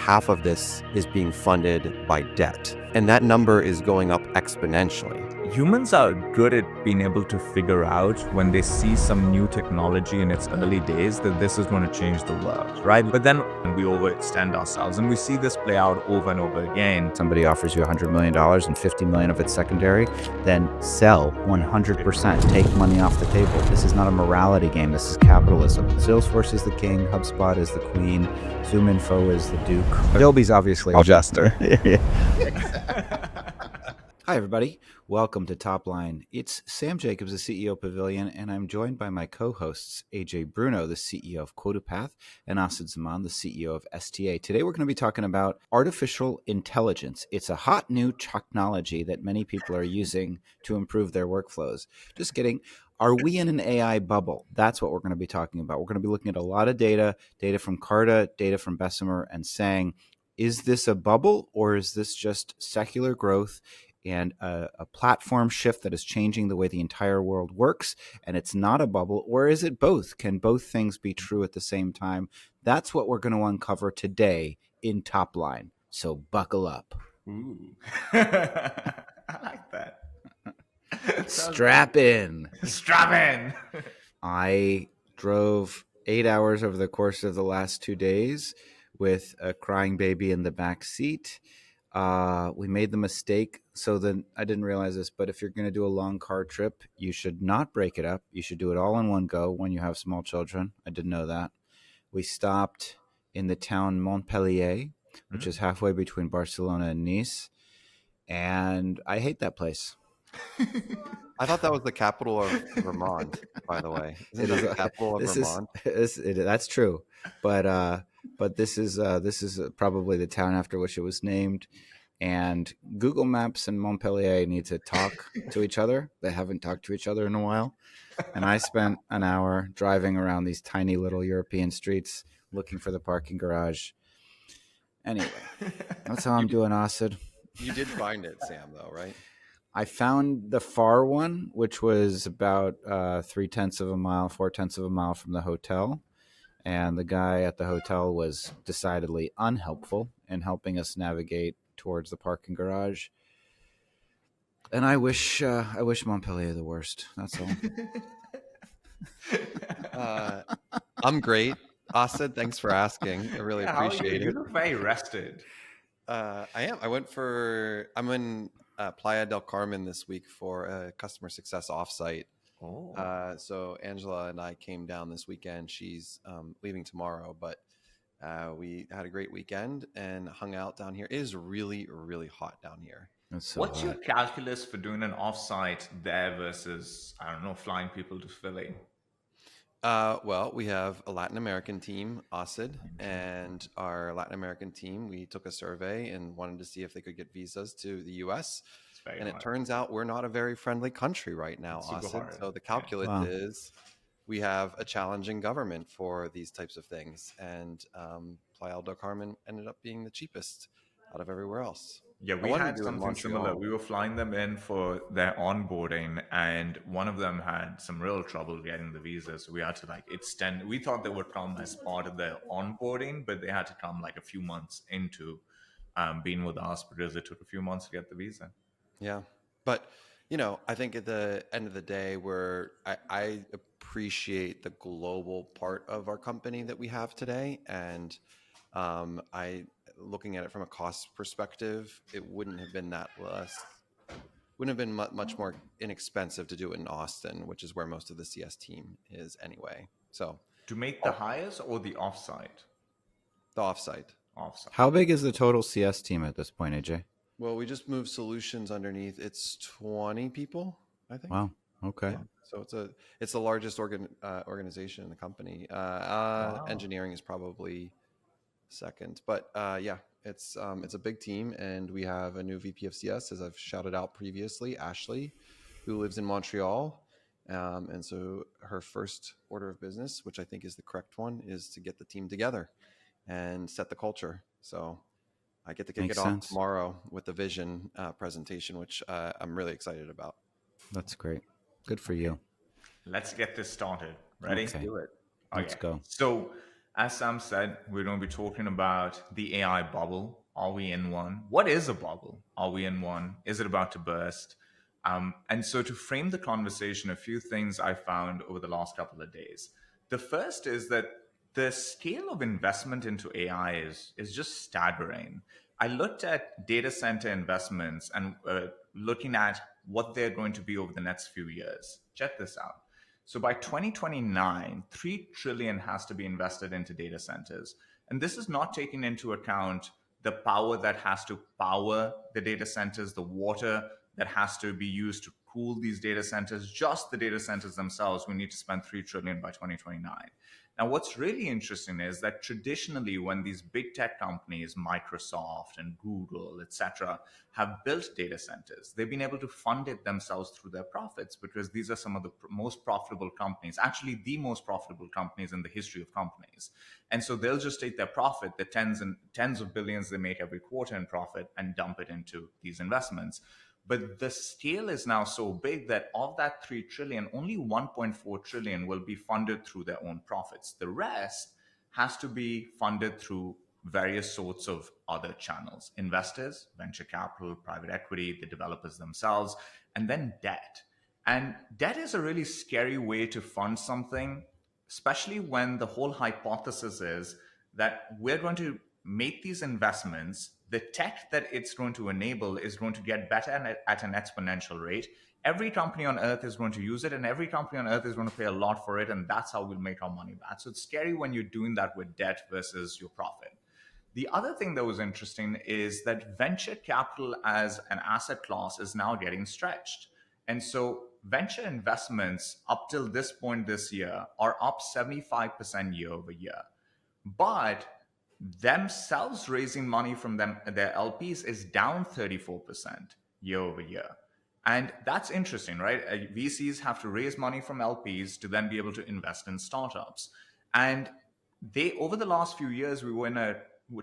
half of this is being funded by debt. And that number is going up exponentially. Humans are good at being able to figure out when they see some new technology in its early days that this is going to change the world, right? But then we overextend ourselves, and we see this play out over and over again. Somebody offers you $100 million and 50 million of it's secondary, then sell 100%. Take money off the table. This is not a morality game. This is capitalism. Salesforce is the king. HubSpot is the queen. ZoomInfo is the duke. Adobe's obviously a jester. Hi, everybody. Welcome to Topline. It's Sam Jacobs, the CEO of Pavilion, and I'm joined by my co-hosts, AJ Bruno, the CEO of QuotaPath, and Asad Zaman, the CEO of STA. Today, we're going to be talking about artificial intelligence. It's a hot new technology that many people are using to improve their workflows. Just kidding. Are we in an AI bubble? That's what we're going to be talking about. We're going to be looking at a lot of data from Carta, data from Bessemer, and saying, is this a bubble or is this just secular growth and a platform shift that is changing the way the entire world works, and it's not a bubble? Or is it both? Can both things be true at the same time? That's what we're going to uncover today in Topline. So buckle up. Ooh. I like that. Strap in. Strap in. I drove 8 hours over the course of the last 2 days with a crying baby in the back seat. We made the mistake. So then I didn't realize this, but if you're going to do a long car trip, you should not break it up. You should do it all in one go when you have small children. I didn't know that. We stopped in the town Montpellier, which is halfway between Barcelona and Nice. And I hate that place. I thought that was the capital of Vermont, by the way. Isn't it the capital of Vermont? That's true. But this is probably the town after which it was named. And Google Maps and Montpellier need to talk to each other. They haven't talked to each other in a while. And I spent an hour driving around these tiny little European streets looking for the parking garage. Anyway, that's how I'm doing, Asad. You did find it, Sam, though, right? I found the far one, which was about 4/10 of a mile from the hotel. And the guy at the hotel was decidedly unhelpful in helping us navigate towards the parking garage. And I wish Montpellier the worst. That's all. I'm great. Asad, thanks for asking. I really appreciate it. You look very rested. I am. I'm in Playa del Carmen this week for a customer success offsite. Oh. So Angela and I came down this weekend. She's leaving tomorrow, but we had a great weekend and hung out down here. It is really, really hot down here. What's your calculus for doing an offsite there versus, I don't know, flying people to Philly? Well, we have a Latin American team, Asad, and our Latin American team, we took a survey and wanted to see if they could get visas to the U.S. And it turns out we're not a very friendly country right now, Asad. So the calculus is we have a challenging government for these types of things. And Playa del Carmen ended up being the cheapest out of everywhere else. Yeah, we had something similar. We were flying them in for their onboarding, and one of them had some real trouble getting the visa. So we had to extend. We thought they would come as part of their onboarding, but they had to come a few months into being with us because it took a few months to get the visa. Yeah. But, I think at the end of the day, I appreciate the global part of our company that we have today. And looking at it from a cost perspective, it wouldn't have been much more inexpensive to do it in Austin, which is where most of the CS team is anyway. So to make the hires or the offsite? The offsite. How big is the total CS team at this point, AJ? Well, we just moved solutions underneath. It's 20 people, I think. Wow. Okay. Yeah. So it's the largest organization in the company. Engineering is probably second, but it's a big team, and we have a new VP of CS, as I've shouted out previously, Ashley, who lives in Montreal, and so her first order of business, which I think is the correct one, is to get the team together and set the culture. So I get to kick it off tomorrow with the vision presentation, which I'm really excited about. That's great. Good for you. Let's get this started. Ready? Okay. Do it. Let's go. So As Sam said, we're going to be talking about the AI bubble. Are we in one? What is a bubble? Are we in one? Is it about to burst? And so, to frame the conversation, a few things I found over the last couple of days. The first is that the scale of investment into AI is just staggering. I looked at data center investments and looking at what they're going to be over the next few years. Check this out. So by 2029, 3 trillion has to be invested into data centers. And this is not taking into account the power that has to power the data centers, the water that has to be used to cool these data centers, just the data centers themselves. We need to spend 3 trillion by 2029. Now, what's really interesting is that traditionally, when these big tech companies, Microsoft and Google, etc., have built data centers, they've been able to fund it themselves through their profits, because these are some of the most profitable companies, actually the most profitable companies in the history of companies. And so they'll just take their profit, the tens of billions they make every quarter in profit, and dump it into these investments. But the scale is now so big that of that 3 trillion, only 1.4 trillion will be funded through their own profits. The rest has to be funded through various sorts of other channels: investors, venture capital, private equity, the developers themselves, and then debt. And debt is a really scary way to fund something, especially when the whole hypothesis is that we're going to make these investments. The tech that it's going to enable is going to get better at an exponential rate. Every company on earth is going to use it, and every company on earth is going to pay a lot for it, and that's how we'll make our money back. So it's scary when you're doing that with debt versus your profit. The other thing that was interesting is that venture capital as an asset class is now getting stretched. And so venture investments up till this point this year are up 75% year over year. But themselves raising money from their LPs is down 34% year over year. And that's interesting, right? VCs have to raise money from LPs to then be able to invest in startups. And they, over the last few years, we were in a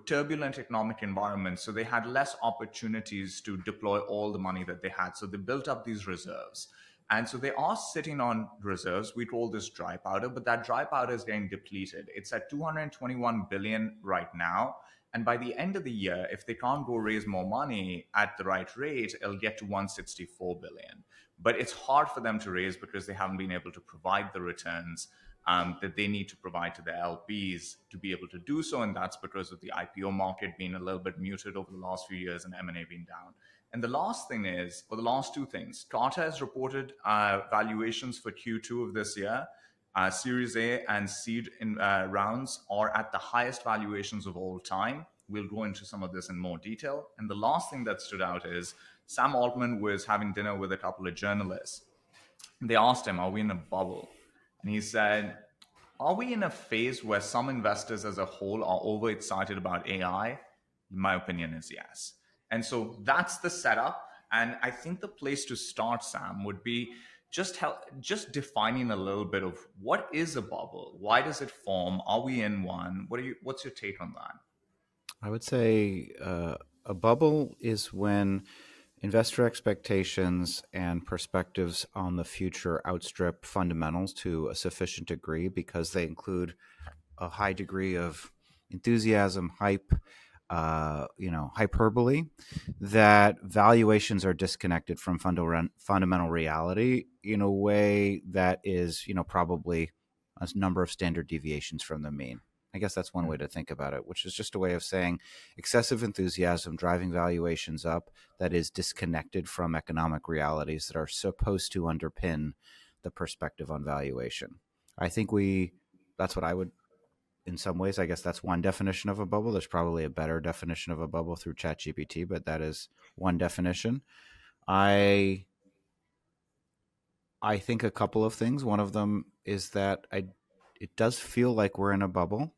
turbulent economic environment, so they had less opportunities to deploy all the money that they had. So they built up these reserves. And so they are sitting on reserves. We call this dry powder, but that dry powder is getting depleted. It's at 221 billion right now. And by the end of the year, if they can't go raise more money at the right rate, it'll get to 164 billion. But it's hard for them to raise because they haven't been able to provide the returns that they need to provide to their LPs to be able to do so. And that's because of the IPO market being a little bit muted over the last few years and M&A being down. And the last thing is, or the last two things, Carter has reported valuations for Q2 of this year. Series A and seed rounds are at the highest valuations of all time. We'll go into some of this in more detail. And the last thing that stood out is Sam Altman was having dinner with a couple of journalists. They asked him, are we in a bubble? And he said, are we in a phase where some investors as a whole are overexcited about AI? My opinion is yes. And so that's the setup. And I think the place to start, Sam, would be just defining a little bit of what is a bubble? Why does it form? Are we in one? What's your take on that? I would say a bubble is when investor expectations and perspectives on the future outstrip fundamentals to a sufficient degree because they include a high degree of enthusiasm, hype, hyperbole, that valuations are disconnected from fundamental reality in a way that is, probably a number of standard deviations from the mean. I guess that's one way to think about it, which is just a way of saying excessive enthusiasm driving valuations up that is disconnected from economic realities that are supposed to underpin the perspective on valuation. I think that's what I would, in some ways, I guess that's one definition of a bubble. There's probably a better definition of a bubble through ChatGPT, but that is one definition. I think a couple of things. One of them is that it does feel like we're in a bubble,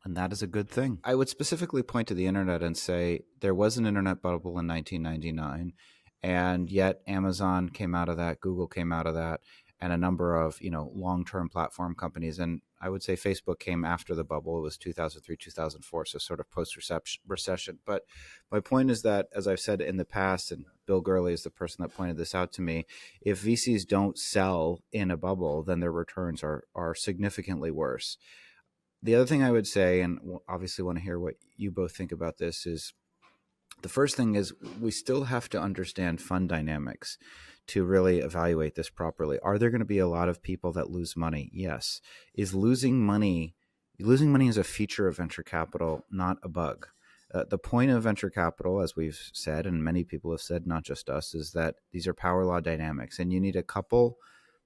and that is a good thing. I would specifically point to the internet and say there was an internet bubble in 1999, and yet Amazon came out of that, Google came out of that, and a number of long-term platform companies. And I would say Facebook came after the bubble. It was 2003, 2004, so sort of post-recession. But my point is that, as I've said in the past, and Bill Gurley is the person that pointed this out to me, if VCs don't sell in a bubble, then their returns are significantly worse. The other thing I would say, and obviously want to hear what you both think about this, is the first thing is we still have to understand fund dynamics to really evaluate this properly. Are there going to be a lot of people that lose money? Yes. Is losing money is a feature of venture capital, not a bug. The point of venture capital, as we've said, and many people have said, not just us, is that these are power law dynamics, and you need a couple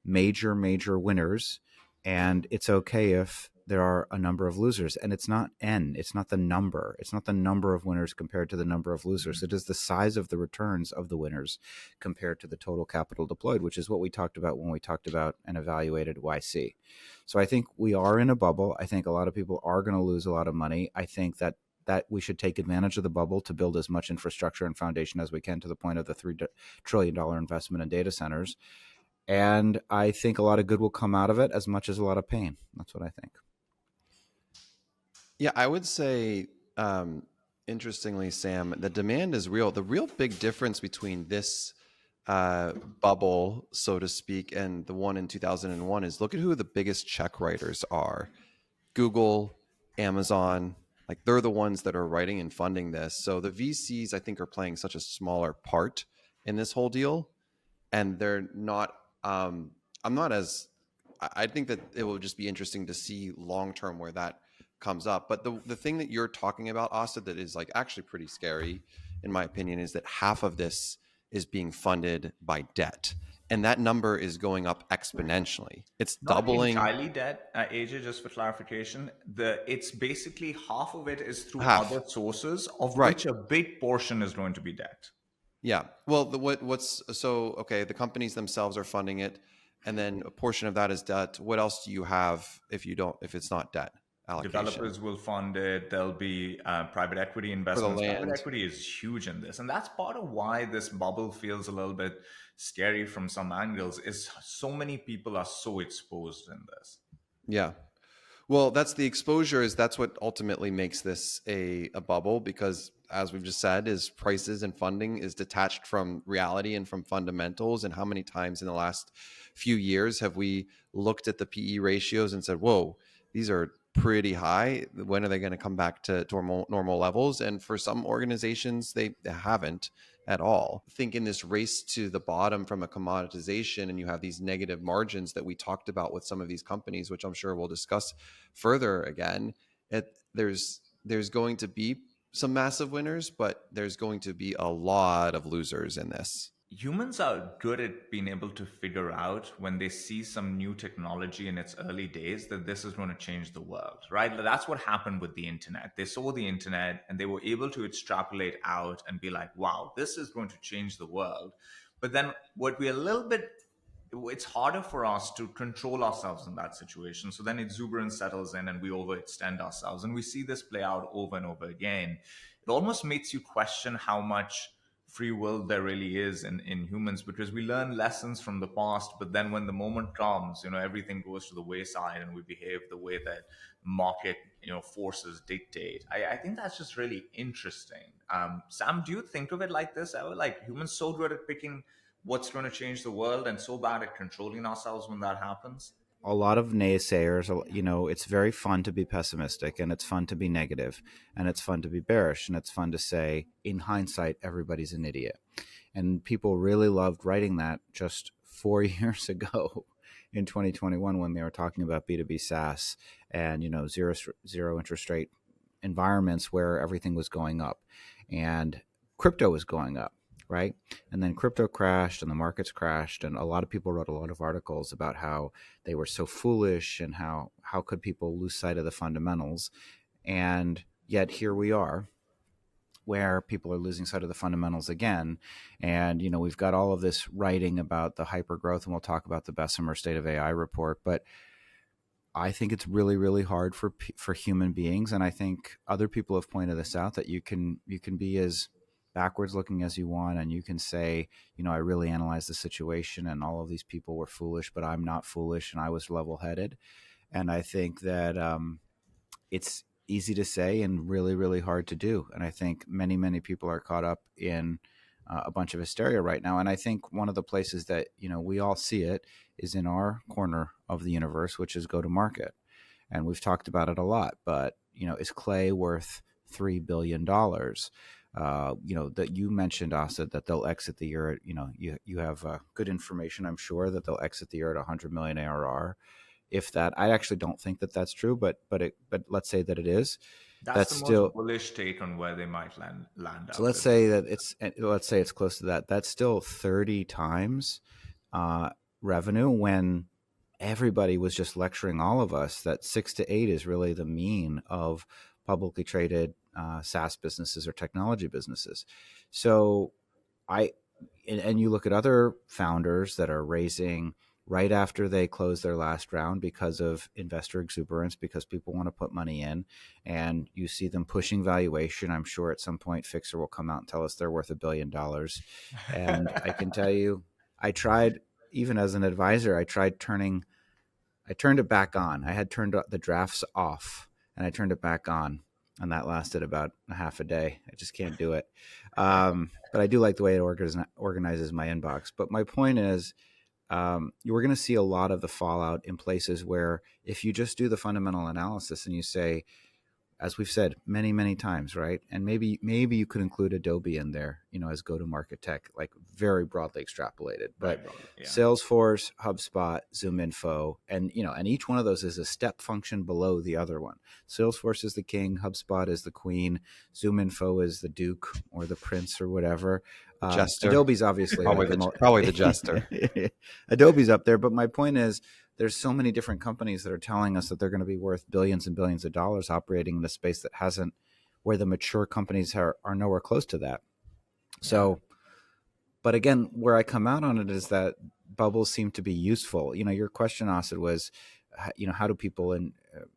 major winners, and it's okay if there are a number of losers. And it's not it's not the number of winners compared to the number of losers. It is the size of the returns of the winners compared to the total capital deployed, which is what we talked about when we talked about and evaluated YC. So I think we are in a bubble. I think a lot of people are going to lose a lot of money. I think that we should take advantage of the bubble to build as much infrastructure and foundation as we can, to the point of the $3 trillion investment in data centers. And I think a lot of good will come out of it, as much as a lot of pain. That's what I think. Yeah, I would say, interestingly, Sam, the demand is real. The real big difference between this bubble, so to speak, and the one in 2001 is, look at who the biggest check writers are. Google, Amazon, like they're the ones that are writing and funding this. So the VCs, I think, are playing such a smaller part in this whole deal. And they're not, I'm not as, I think that it will just be interesting to see long-term where that comes up. But the thing that you're talking about, Asad, that is like actually pretty scary, in my opinion, is that half of this is being funded by debt. And that number is going up exponentially. It's Not doubling. entirely debt, AJ, just for clarification. It's basically half of it is through Half. other sources, of Right. which a big portion is going to be debt. Yeah. Well, okay, the companies themselves are funding it, and then a portion of that is debt. What else do you have if it's not debt allocation? Developers will fund it. There'll be private equity investments. Private equity is huge in this, and that's part of why this bubble feels a little bit scary from some angles. Is so many people are so exposed in this. Yeah. Well, that's the exposure. That's what ultimately makes this a bubble, because, as we've just said, is prices and funding is detached from reality and from fundamentals. And how many times in the last few years have we looked at the PE ratios and said, whoa, these are pretty high. When are they going to come back to normal levels? And for some organizations, they haven't at all. I think in this race to the bottom from a commoditization, and you have these negative margins that we talked about with some of these companies, which I'm sure we'll discuss further again, there's going to be some massive winners, but there's going to be a lot of losers in this. Humans are good at being able to figure out when they see some new technology in its early days that this is going to change the world, right? That's what happened with the internet. They saw the internet and they were able to extrapolate out and be like, wow, this is going to change the world. But then what we're a little bit, it's harder for us to control ourselves in that situation. So then exuberance settles in and we overextend ourselves. And we see this play out over and over again. It almost makes you question how much free will there really is in humans, because we learn lessons from the past, but then when the moment comes, everything goes to the wayside and we behave the way that market forces dictate. I think that's just really interesting. Sam, do you think of it like this ever? Like, humans so good at picking what's going to change the world and so bad at controlling ourselves when that happens? A lot of naysayers, it's very fun to be pessimistic, and it's fun to be negative, and it's fun to be bearish, and it's fun to say, in hindsight, everybody's an idiot. And people really loved writing that just 4 years ago in 2021, when they were talking about B2B SaaS and, zero interest rate environments where everything was going up and crypto was going up. Right. And then crypto crashed and the markets crashed. And a lot of people wrote a lot of articles about how they were so foolish and how could people lose sight of the fundamentals. And yet here we are, where people are losing sight of the fundamentals again. And, we've got all of this writing about the hyper growth, and we'll talk about the Bessemer State of AI report. But I think it's really, really hard for human beings. And I think other people have pointed this out, that you can be as backwards looking as you want, and you can say, I really analyzed the situation and all of these people were foolish, but I'm not foolish and I was level-headed. And I think that it's easy to say and really, really hard to do. And I think many, many people are caught up in a bunch of hysteria right now. And I think one of the places that we all see it is in our corner of the universe, which is go to market. and we've talked about it a lot. But is Clay worth $3 billion? That you mentioned, Asad, that they'll exit the year at, you have good information, I'm sure, that they'll exit the year at 100 million ARR. If that, I actually don't think that that's true, but let's say that it is. That's That's the still most bullish take on where they might land so. up. Let's say that it's close to that. That's still 30 times revenue, when everybody was just lecturing all of us that 6 to 8 is really the mean of publicly traded SaaS businesses or technology businesses. So and you look at other founders that are raising right after they close their last round because of investor exuberance, because people want to put money in, and you see them pushing valuation. I'm sure at some point Fixer will come out and tell us they're worth $1 billion. And I can tell you, I tried, even as an advisor, I turned it back on. I had turned the drafts off and I turned it back on, and that lasted about a half a day. I just can't do it. But I do like the way it organizes my inbox. But my point is, you're going to see a lot of the fallout in places where if you just do the fundamental analysis and you say, as we've said many, many times, right? And maybe you could include Adobe in there, as go-to-market tech, like very broadly extrapolated. But Salesforce, HubSpot, ZoomInfo, and each one of those is a step function below the other one. Salesforce is the king, HubSpot is the queen, ZoomInfo is the duke or the prince or whatever. Jester. Adobe's obviously probably the jester. Adobe's up there, but my point is, there's so many different companies that are telling us that they're going to be worth billions and billions of dollars operating in a space that hasn't, where the mature companies are nowhere close to that. So, but again, where I come out on it is that bubbles seem to be useful. Your question, Asad, was, how do people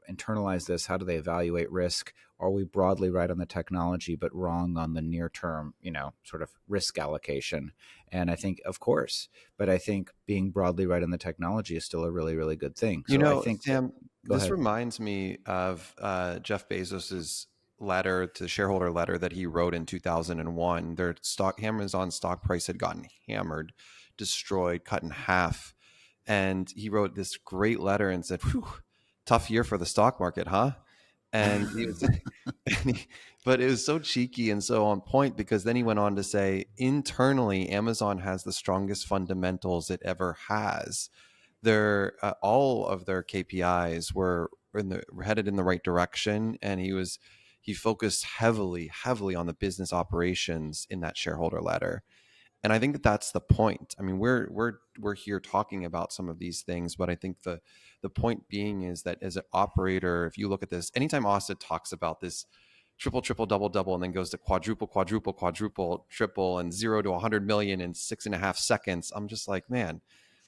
internalize this? How do they evaluate risk? Are we broadly right on the technology, but wrong on the near term, sort of risk allocation? And I think, of course, but I think being broadly right on the technology is still a really, really good thing. So I think, Sam, this reminds me of Jeff Bezos's letter, to shareholder letter that he wrote in 2001. Their Amazon stock price had gotten hammered, destroyed, cut in half. And he wrote this great letter and said, "Whew, tough year for the stock market, huh?" And he was, but it was so cheeky and so on point, because then he went on to say, internally, Amazon has the strongest fundamentals it ever has. All of their KPIs were headed in the right direction, and he focused heavily on the business operations in that shareholder letter. And I think that that's the point. I mean, we're here talking about some of these things, but I think the point being is that as an operator, if you look at this, anytime Asad talks about this triple, double, and then goes to quadruple, triple, and 0 to 100 million in 6.5 seconds, I'm just like, man,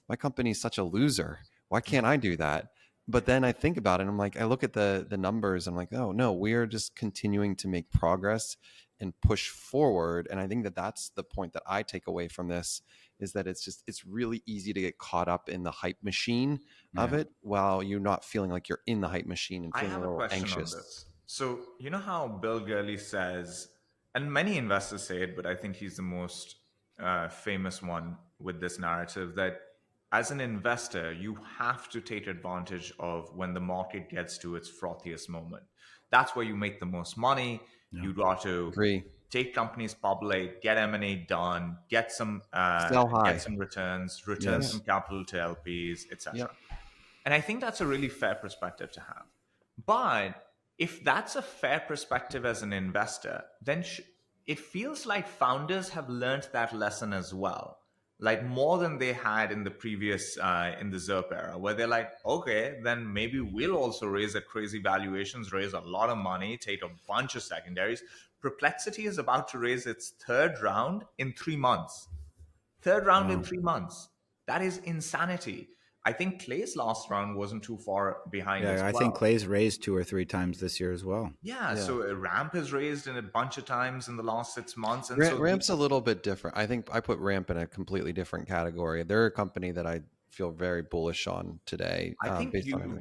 my company's such a loser. Why can't I do that? But then I think about it, and I'm like, I look at the numbers, and I'm like, oh no, we are just continuing to make progress and push forward. And I think that that's the point that I take away from this, is that it's really easy to get caught up in the hype machine of it, while you're not feeling like you're in the hype machine and feeling a little anxious. On this. So you know how Bill Gurley says, and many investors say it, but I think he's the most famous one with this narrative, that as an investor, you have to take advantage of when the market gets to its frothiest moment. That's where you make the most money. Yeah. You got to take companies public, get M&A done, get some returns, return some capital to LPs, etc. Yep. And I think that's a really fair perspective to have. But if that's a fair perspective as an investor, then it feels like founders have learned that lesson as well. Like more than they had in the previous, in the ZERP era, where they're like, okay, then maybe we'll also raise at crazy valuations, raise a lot of money, take a bunch of secondaries. Perplexity is about to raise its third round in 3 months. In 3 months. That is insanity. I think Clay's last round wasn't too far behind as well. I think Clay's raised 2 or 3 times this year as well. Yeah. So Ramp has raised in a bunch of times in the last 6 months. And Ramp's a little bit different. I think I put Ramp in a completely different category. They're a company that I feel very bullish on today. I think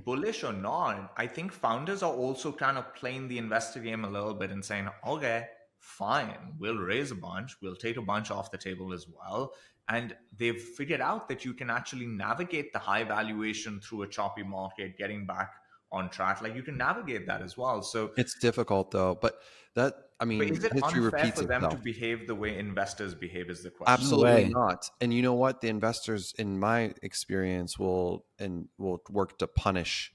bullish or not, I think founders are also kind of playing the investor game a little bit and saying, okay, fine, we'll raise a bunch, we'll take a bunch off the table as well. And they've figured out that you can actually navigate the high valuation through a choppy market, getting back on track, like you can navigate that as well. So It's difficult though, but but is it history unfair repeats for them to itself. behave the way investors behave is the question. No Absolutely way. not. And you know what? The investors, in my experience, will work to punish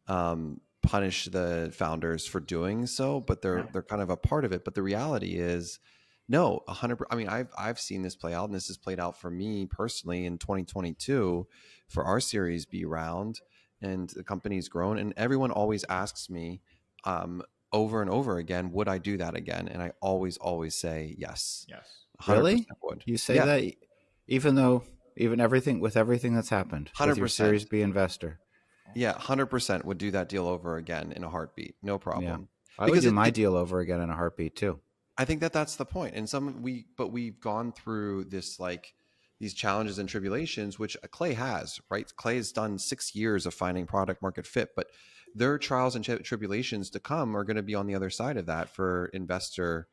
the founders for doing so, but they're kind of a part of it. But the reality is, no, 100. I mean, I've seen this play out, and this has played out for me personally in 2022 for our Series B round, and the company's grown, and everyone always asks me, over and over again, would I do that again? And I always say yes. Yes. 100% Really? would. You say Yeah, that even everything that's happened with your 100%. Series B investor. Yeah, 100% would do that deal over again in a heartbeat. No Yeah. problem. I would Because do my deal over again in a heartbeat too. I think that's the point. And we've gone through this, like, these challenges and tribulations, which Clay has, right? Clay has done 6 years of finding product market fit, but their trials and tribulations to come are going to be on the other side of that for investor,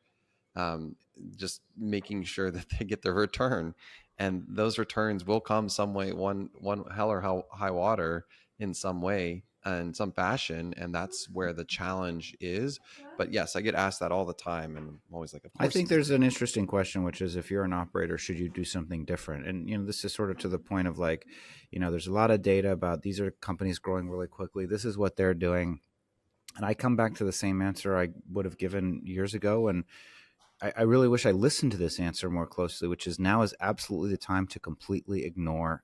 um, just making sure that they get their return, and those returns will come some way, one hell or high water, in some way and some fashion, and that's where the challenge is. But yes, I get asked that all the time, and I'm always like, of I course think it's there's an interesting question, which is if you're an operator, should you do something different? And this is sort of to the point of like, there's a lot of data about these are companies growing really quickly. This is what they're doing. And I come back to the same answer I would have given years ago. And I really wish I listened to this answer more closely, which is now is absolutely the time to completely ignore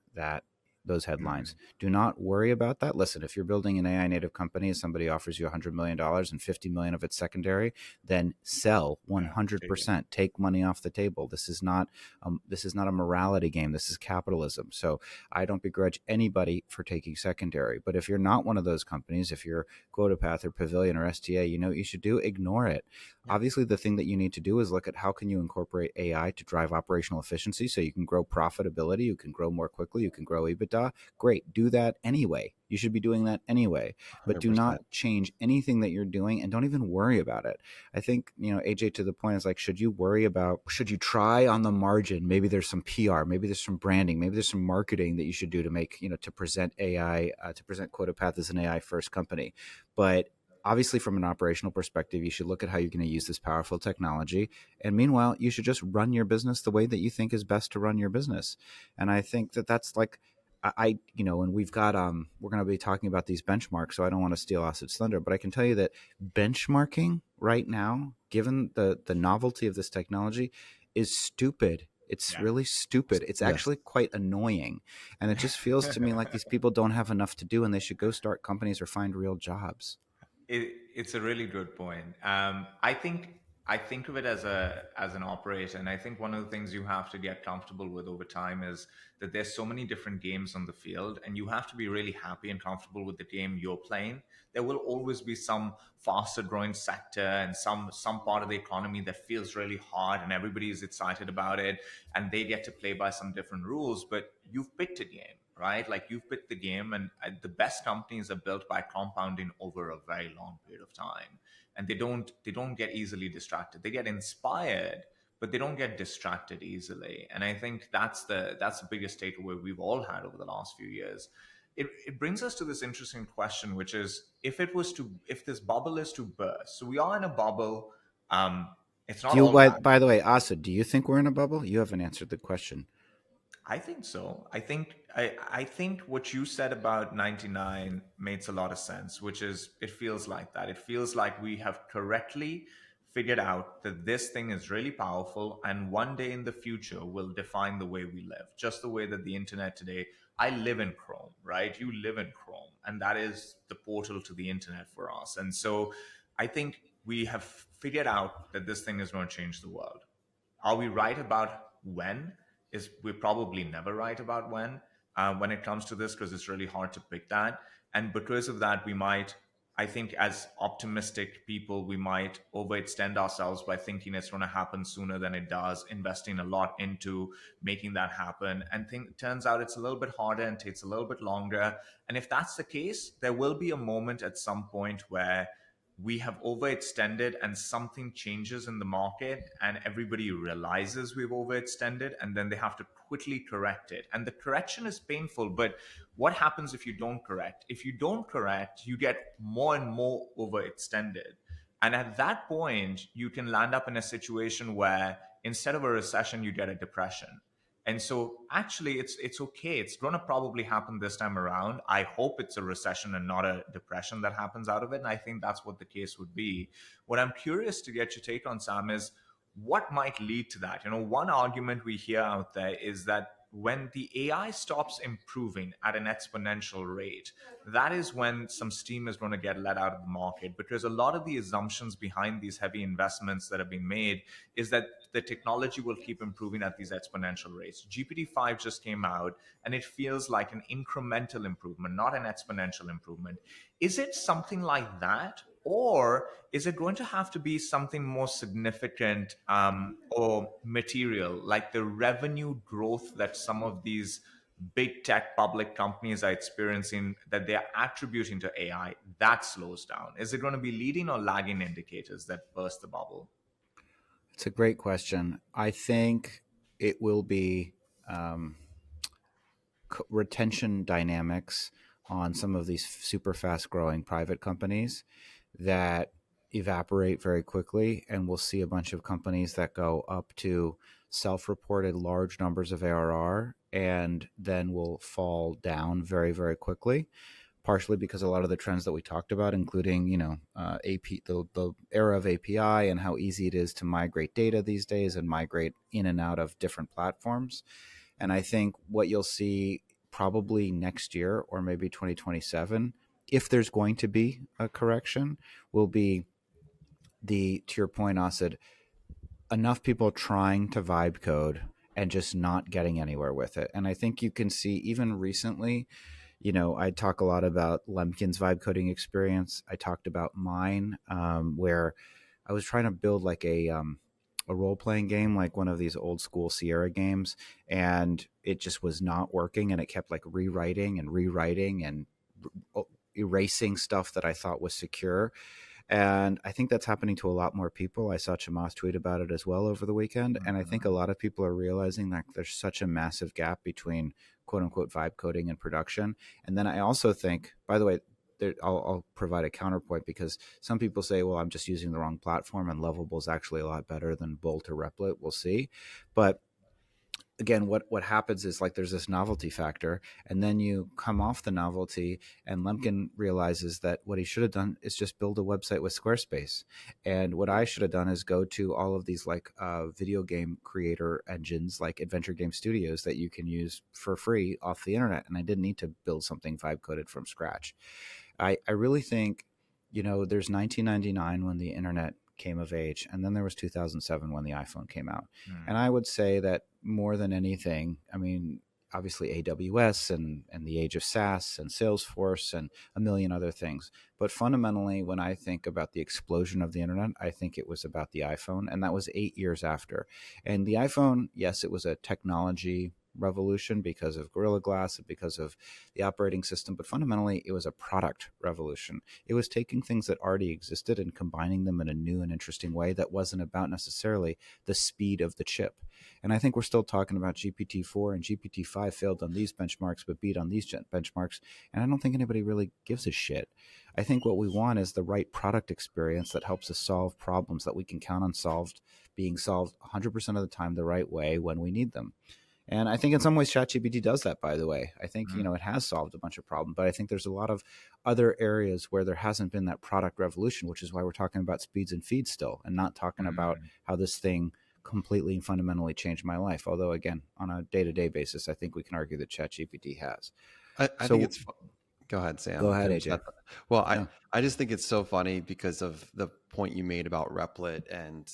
those headlines. Do not worry about that. Listen, if you're building an AI native company and somebody offers you $100 million and 50 million of it's secondary, then sell 100%. Take money off the table. This is not a morality game. This is capitalism. So I don't begrudge anybody for taking secondary. But if you're not one of those companies, if you're QuotaPath or Pavilion or STA, you know what you should do? Ignore it. Obviously, the thing that you need to do is look at how can you incorporate AI to drive operational efficiency so you can grow profitability, you can grow more quickly, you can grow EBITDA. Great. Do that anyway. You should be doing that anyway. But do 100%. not change anything that you're doing, and don't even worry about it. I think, AJ, to the point is like, should you try on the margin? Maybe there's some PR, maybe there's some branding, maybe there's some marketing that you should do to make, to present AI, to present QuotaPath as an AI first company. But obviously, from an operational perspective, you should look at how you're going to use this powerful technology. And meanwhile, you should just run your business the way that you think is best to run your business. And I think that that's like, and we've got, we're going to be talking about these benchmarks, so I don't want to steal Asad's thunder, but I can tell you that benchmarking right now, given the novelty of this technology, is stupid. It's really stupid. It's actually quite annoying. And it just feels to me like these people don't have enough to do and they should go start companies or find real jobs. It's a really good point. I think of it as an operator, and I think one of the things you have to get comfortable with over time is that there's so many different games on the field, and you have to be really happy and comfortable with the game you're playing. There will always be some faster growing sector and some part of the economy that feels really hard, and everybody is excited about it, and they get to play by some different rules. But you've picked a game, right? Like you've picked the game, and the best companies are built by compounding over a very long period of time, and they don't get easily distracted. They get inspired, but they don't get distracted easily. And I think that's the biggest takeaway we've all had over the last few years. It brings us to this interesting question, which is if this bubble is to burst. So we are in a bubble. It's not all bad. By the way, Asad, do you think we're in a bubble? You haven't answered the question. I think so. I think what you said about 99 makes a lot of sense, which is it feels like that. It feels like we have correctly figured out that this thing is really powerful and one day in the future will define the way we live. Just the way that the internet today, I live in Chrome, right? You live in Chrome, and that is the portal to the internet for us. And so I think we have figured out that this thing is going to change the world. Are we right about when? We're probably never right about when it comes to this, because it's really hard to pick that. And because of that, I think as optimistic people, we might overextend ourselves by thinking it's going to happen sooner than it does, investing a lot into making that happen. And turns out it's a little bit harder and takes a little bit longer. And if that's the case, there will be a moment at some point where we have overextended and something changes in the market and everybody realizes we've overextended, and then they have to quickly correct it. And the correction is painful, but what happens if you don't correct? If you don't correct, you get more and more overextended. And at that point, you can land up in a situation where instead of a recession, you get a depression. And so actually it's okay. It's going to probably happen this time around. I hope it's a recession and not a depression that happens out of it. And I think that's what the case would be. What I'm curious to get your take on, Sam, is what might lead to that? One argument we hear out there is that when the AI stops improving at an exponential rate, that is when some steam is going to get let out of the market, because a lot of the assumptions behind these heavy investments that have been made is that the technology will keep improving at these exponential rates. GPT-5 just came out and it feels like an incremental improvement, not an exponential improvement. Is it something like that? Or is it going to have to be something more significant or material, like the revenue growth that some of these big tech public companies are experiencing, that they are attributing to AI, that slows down? Is it going to be leading or lagging indicators that burst the bubble? It's a great question. I think it will be retention dynamics on some of these super fast growing private companies that evaporate very quickly, and we'll see a bunch of companies that go up to self-reported large numbers of ARR and then will fall down very, very quickly, partially because a lot of the trends that we talked about, including the era of API and how easy it is to migrate data these days and migrate in and out of different platforms. And I think what you'll see probably next year or maybe 2027, if there's going to be a correction, will be to your point, Asad, enough people trying to vibe code and just not getting anywhere with it. And I think you can see even recently, I talk a lot about Lemkin's vibe coding experience. I talked about mine, where I was trying to build like a role-playing game, like one of these old school Sierra games, and it just was not working, and it kept like rewriting and erasing stuff that I thought was secure. And I think that's happening to a lot more people. I saw Chamath tweet about it as well over the weekend. And I think a lot of people are realizing that there's such a massive gap between quote unquote vibe coding and production. And then I also think, by the way, I'll provide a counterpoint, because some people say, well, I'm just using the wrong platform, and Lovable is actually a lot better than Bolt or Replit. We'll see. But again, what happens is, like, there's this novelty factor, and then you come off the novelty, and Lemkin realizes that what he should have done is just build a website with Squarespace. And what I should have done is go to all of these like video game creator engines, like Adventure Game Studios, that you can use for free off the internet. And I didn't need to build something vibe coded from scratch. I really think, there's 1999 when the internet came of age, and then there was 2007 when the iPhone came out. And I would say that more than anything, I mean, obviously AWS and the age of SaaS and Salesforce and a million other things. But fundamentally, when I think about the explosion of the internet, I think it was about the iPhone, and that was 8 years after. And the iPhone, yes, it was a technology revolution because of Gorilla Glass and because of the operating system, but fundamentally it was a product revolution. It was taking things that already existed and combining them in a new and interesting way that wasn't about necessarily the speed of the chip. And I think we're still talking about GPT-4, and GPT-5 failed on these benchmarks but beat on these benchmarks, and I don't think anybody really gives a shit. I think what we want is the right product experience that helps us solve problems that we can count on being solved 100% of the time the right way when we need them. And I think in some ways ChatGPT does that, by the way. I think, it has solved a bunch of problems, but I think there's a lot of other areas where there hasn't been that product revolution, which is why we're talking about speeds and feeds still, and not talking about how this thing completely and fundamentally changed my life. Although, again, on a day-to-day basis, I think we can argue that ChatGPT has. I think it's go ahead, Sam. Go ahead, AJ. Well, I just think it's so funny because of the point you made about Replit and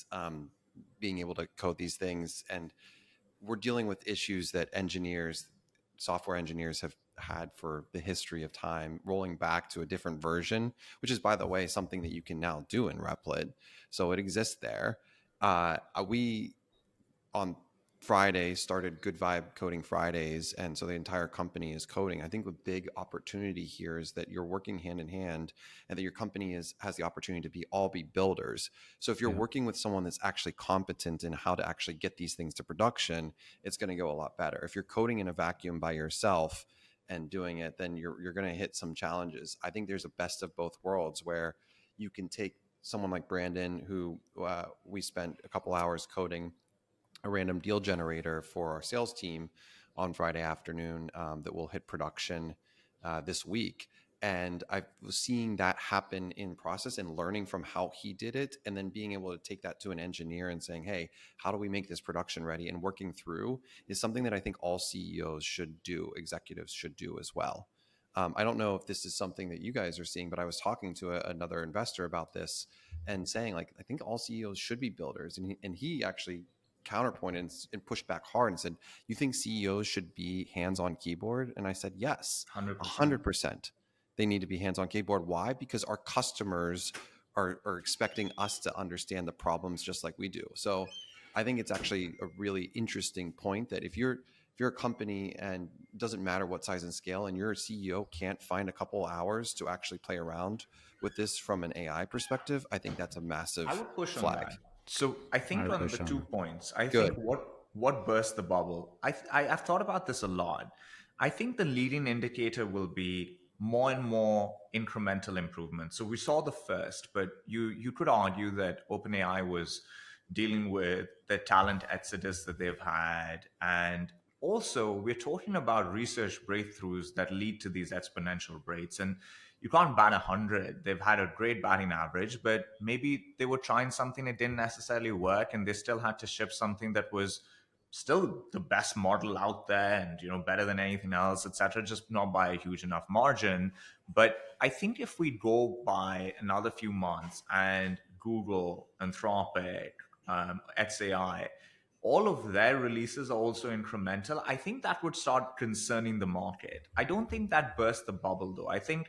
being able to code these things. And we're dealing with issues that software engineers have had for the history of time, rolling back to a different version, which is, by the way, something that you can now do in Replit. So it exists there. We, on Friday started Good Vibe Coding Fridays, and so the entire company is coding. I think the big opportunity here is that you're working hand in hand, and that your company has the opportunity to all be builders. So if you're working with someone that's actually competent in how to actually get these things to production, it's going to go a lot better. If you're coding in a vacuum by yourself and doing it, then you're going to hit some challenges. I think there's a best of both worlds where you can take someone like Brandon, who we spent a couple hours coding a random deal generator for our sales team on Friday afternoon that will hit production this week. And I was seeing that happen in process and learning from how he did it, and then being able to take that to an engineer and saying, hey, how do we make this production ready? And working through is something that I think all CEOs should do, executives should do as well. I don't know if this is something that you guys are seeing, but I was talking to another investor about this and saying, like, I think all CEOs should be builders. And he actually counterpointed and pushed back hard and said, you think CEOs should be hands-on keyboard? And I said, yes, 100%. They need to be hands-on keyboard. Why? Because our customers are expecting us to understand the problems just like we do. So I think it's actually a really interesting point that if you're a company, and it doesn't matter what size and scale, and your CEO can't find a couple hours to actually play around with this from an AI perspective, I think that's a massive I would push flag. on that. So I think on the 2 points, I Good. think what burst the bubble, I've thought about this a lot. I think the leading indicator will be more and more incremental improvements. So we saw the first, but you could argue that OpenAI was dealing with the talent exodus that they've had. And also, we're talking about research breakthroughs that lead to these exponential rates. And you can't bat 100. They've had a great batting average, but maybe they were trying something, it didn't necessarily work, and they still had to ship something that was still the best model out there and better than anything else, etc., just not by a huge enough margin. But I think if we go by another few months and Google, Anthropic, XAI, all of their releases are also incremental, I think that would start concerning the market. I don't think that burst the bubble, though. I think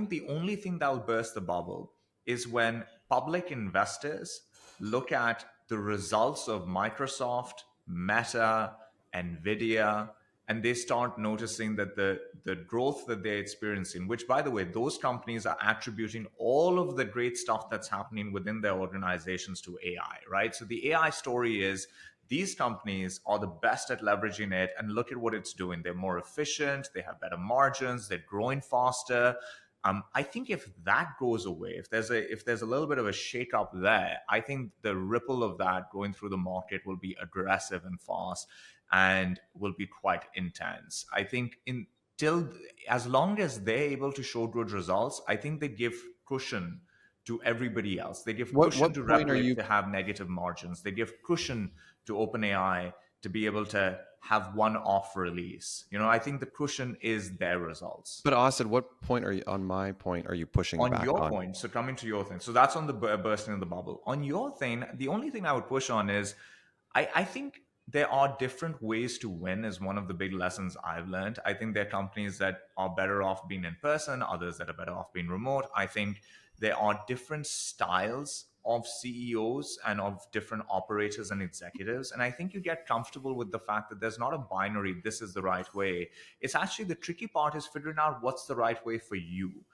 the only thing that will burst the bubble is when public investors look at the results of Microsoft, Meta, Nvidia, and they start noticing that the growth that they're experiencing, which, by the way, those companies are attributing all of the great stuff that's happening within their organizations to AI, right? So the AI story is these companies are the best at leveraging it, and look at what it's doing. They're more efficient, they have better margins, they're growing faster. I think if that goes away, if there's a little bit of a shakeup there, I think the ripple of that going through the market will be aggressive and fast, and will be quite intense. I think as long as they're able to show good results, I think they give cushion to everybody else. They give cushion to Replit to have negative margins. They give cushion to OpenAI to be able to have one-off release. I think the cushion is their results. But Asad, what point are you on my point are you pushing on back your on? point? So coming to your thing, so that's on the bursting of the bubble. On your thing, the only thing I would push on is I think there are different ways to win is one of the big lessons I've learned. I think there are companies that are better off being in person, others that are better off being remote. I think there are different styles of CEOs and of different operators and executives. And I think you get comfortable with the fact that there's not a binary, this is the right way. It's actually the tricky part is figuring out what's the right way for you.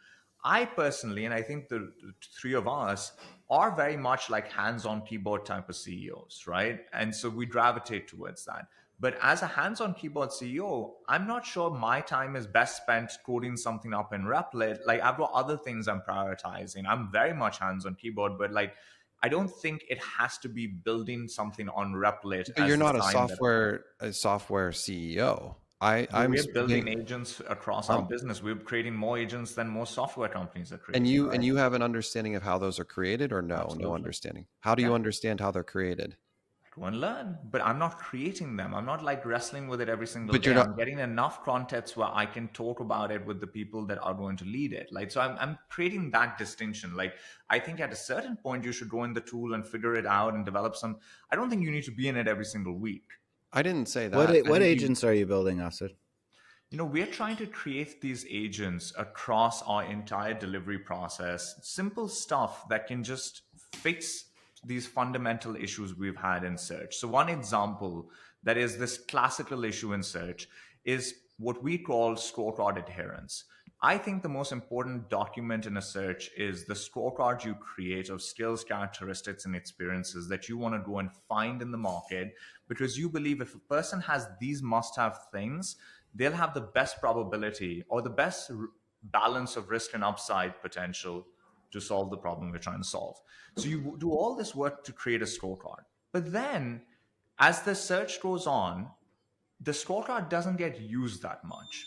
I personally, and I think the three of us, are very much like hands-on keyboard type of CEOs, right? And so we gravitate towards that. But as a hands-on keyboard CEO, I'm not sure my time is best spent coding something up in Replit. Like, I've got other things I'm prioritizing. I'm very much hands-on keyboard, but I don't think it has to be building something on Replit. But you're not a software CEO. We're building agents across our business. We're creating more agents than most software companies are creating. And you have an understanding of how those are created, or no? Absolutely. No understanding. How do you understand how they're created? Go and learn, but I'm not creating them. I'm not like wrestling with it every single day. I'm getting enough context where I can talk about it with the people that are going to lead it. So I'm creating that distinction. I think at a certain point you should go in the tool and figure it out and develop some. I don't think you need to be in it every single week. I didn't say that. What agents are you building, Asad? We're trying to create these agents across our entire delivery process. Simple stuff that can just fix these fundamental issues we've had in search. So one example that is this classical issue in search, is what we call scorecard adherence. I think the most important document in a search is the scorecard you create of skills, characteristics, and experiences that you want to go and find in the market, because you believe if a person has these must have things, they'll have the best probability or the best balance of risk and upside potential to solve the problem we're trying to solve. So you do all this work to create a scorecard. But then as the search goes on, the scorecard doesn't get used that much.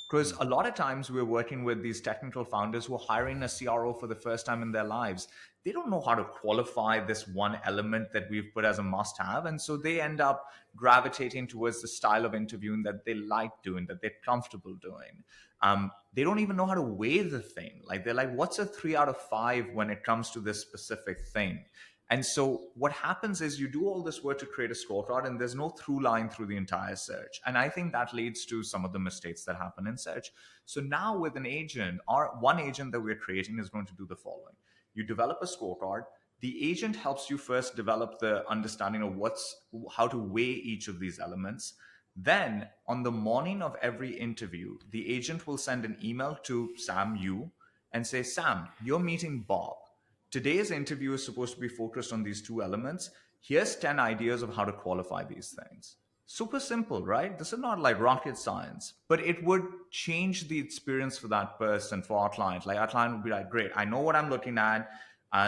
Because a lot of times we're working with these technical founders who are hiring a CRO for the first time in their lives. They don't know how to qualify this one element that we've put as a must have. And so they end up gravitating towards the style of interviewing that they like doing, that they're comfortable doing. They don't even know how to weigh the thing. Like they're like, what's a 3 out of 5 when it comes to this specific thing? And so what happens is you do all this work to create a scorecard and there's no through line through the entire search. And I think that leads to some of the mistakes that happen in search. So now with an agent, our one agent that we're creating is going to do the following. You develop a scorecard. The agent helps you first develop the understanding of how to weigh each of these elements. Then on the morning of every interview, the agent will send an email to Sam, you, and say, Sam, you're meeting Bob. Today's interview is supposed to be focused on these 2 elements. Here's 10 ideas of how to qualify these things. Super simple, right? This is not like rocket science, but it would change the experience for that person, for our client. Like our client would be like, great, I know what I'm looking at,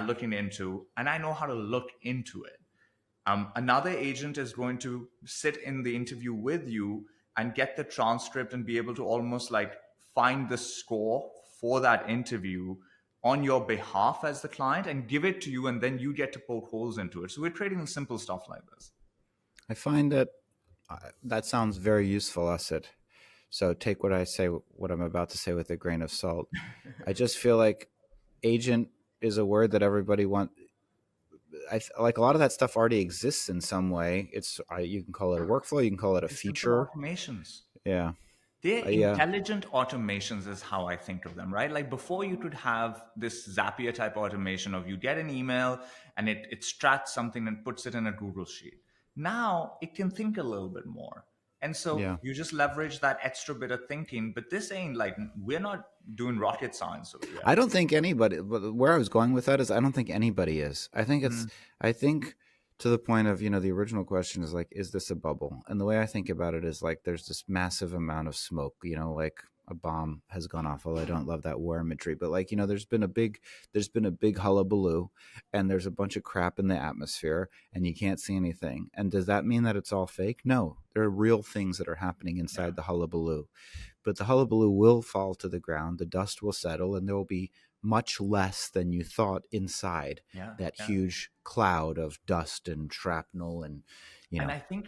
looking into, and I know how to look into it. Another agent is going to sit in the interview with you and get the transcript and be able to almost like find the score for that interview on your behalf as the client and give it to you, and then you get to poke holes into it. So we're trading simple stuff like this. I find that that sounds very useful, Asad. So take what I'm about to say with a grain of salt. I just feel like agent is a word that everybody wants. Like a lot of that stuff already exists in some way. You can call it a workflow, you can call it a feature. Automations. Yeah. They're intelligent automations is how I think of them, right? Like before you could have this Zapier type automation of you get an email and it extracts something and puts it in a Google sheet. Now it can think a little bit more. And so you just leverage that extra bit of thinking, but this ain't like, we're not doing rocket science over here. I don't think anybody, where I was going with that is I don't think anybody is. I think I think to the point of, the original question is like, is this a bubble? And the way I think about it is like, there's this massive amount of smoke, like a bomb has gone off. Although I don't love that war imagery, but like, there's been a big hullabaloo and there's a bunch of crap in the atmosphere and you can't see anything. And does that mean that it's all fake? No, there are real things that are happening inside the hullabaloo, but the hullabaloo will fall to the ground. The dust will settle and there will be much less than you thought inside that huge cloud of dust and shrapnel and And I think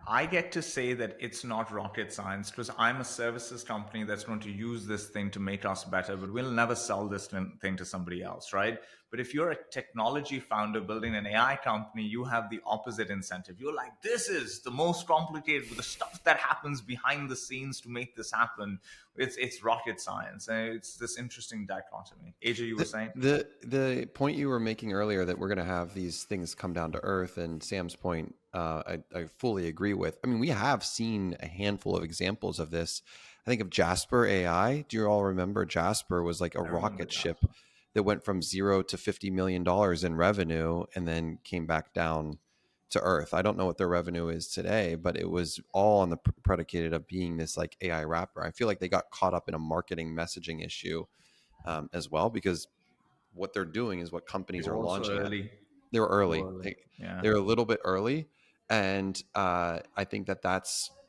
I get to say that it's not rocket science because I'm a services company that's going to use this thing to make us better, but we'll never sell this thing to somebody else, right? But if you're a technology founder building an AI company, you have the opposite incentive. You're like, this is the most complicated, the stuff that happens behind the scenes to make this happen. It's rocket science. And it's this interesting dichotomy. AJ, you were saying? The point you were making earlier that we're going to have these things come down to earth, and Sam's point, I fully agree with. I mean, we have seen a handful of examples of this. I think of Jasper AI. Do you all remember Jasper was like a rocket ship that went from 0 to $50 million in revenue and then came back down to earth. I don't know what their revenue is today, but it was all on the predicated of being this like AI wrapper. I feel like they got caught up in a marketing messaging issue as well, because what they're doing is what companies are launching. They were early. They were a little bit early. And I think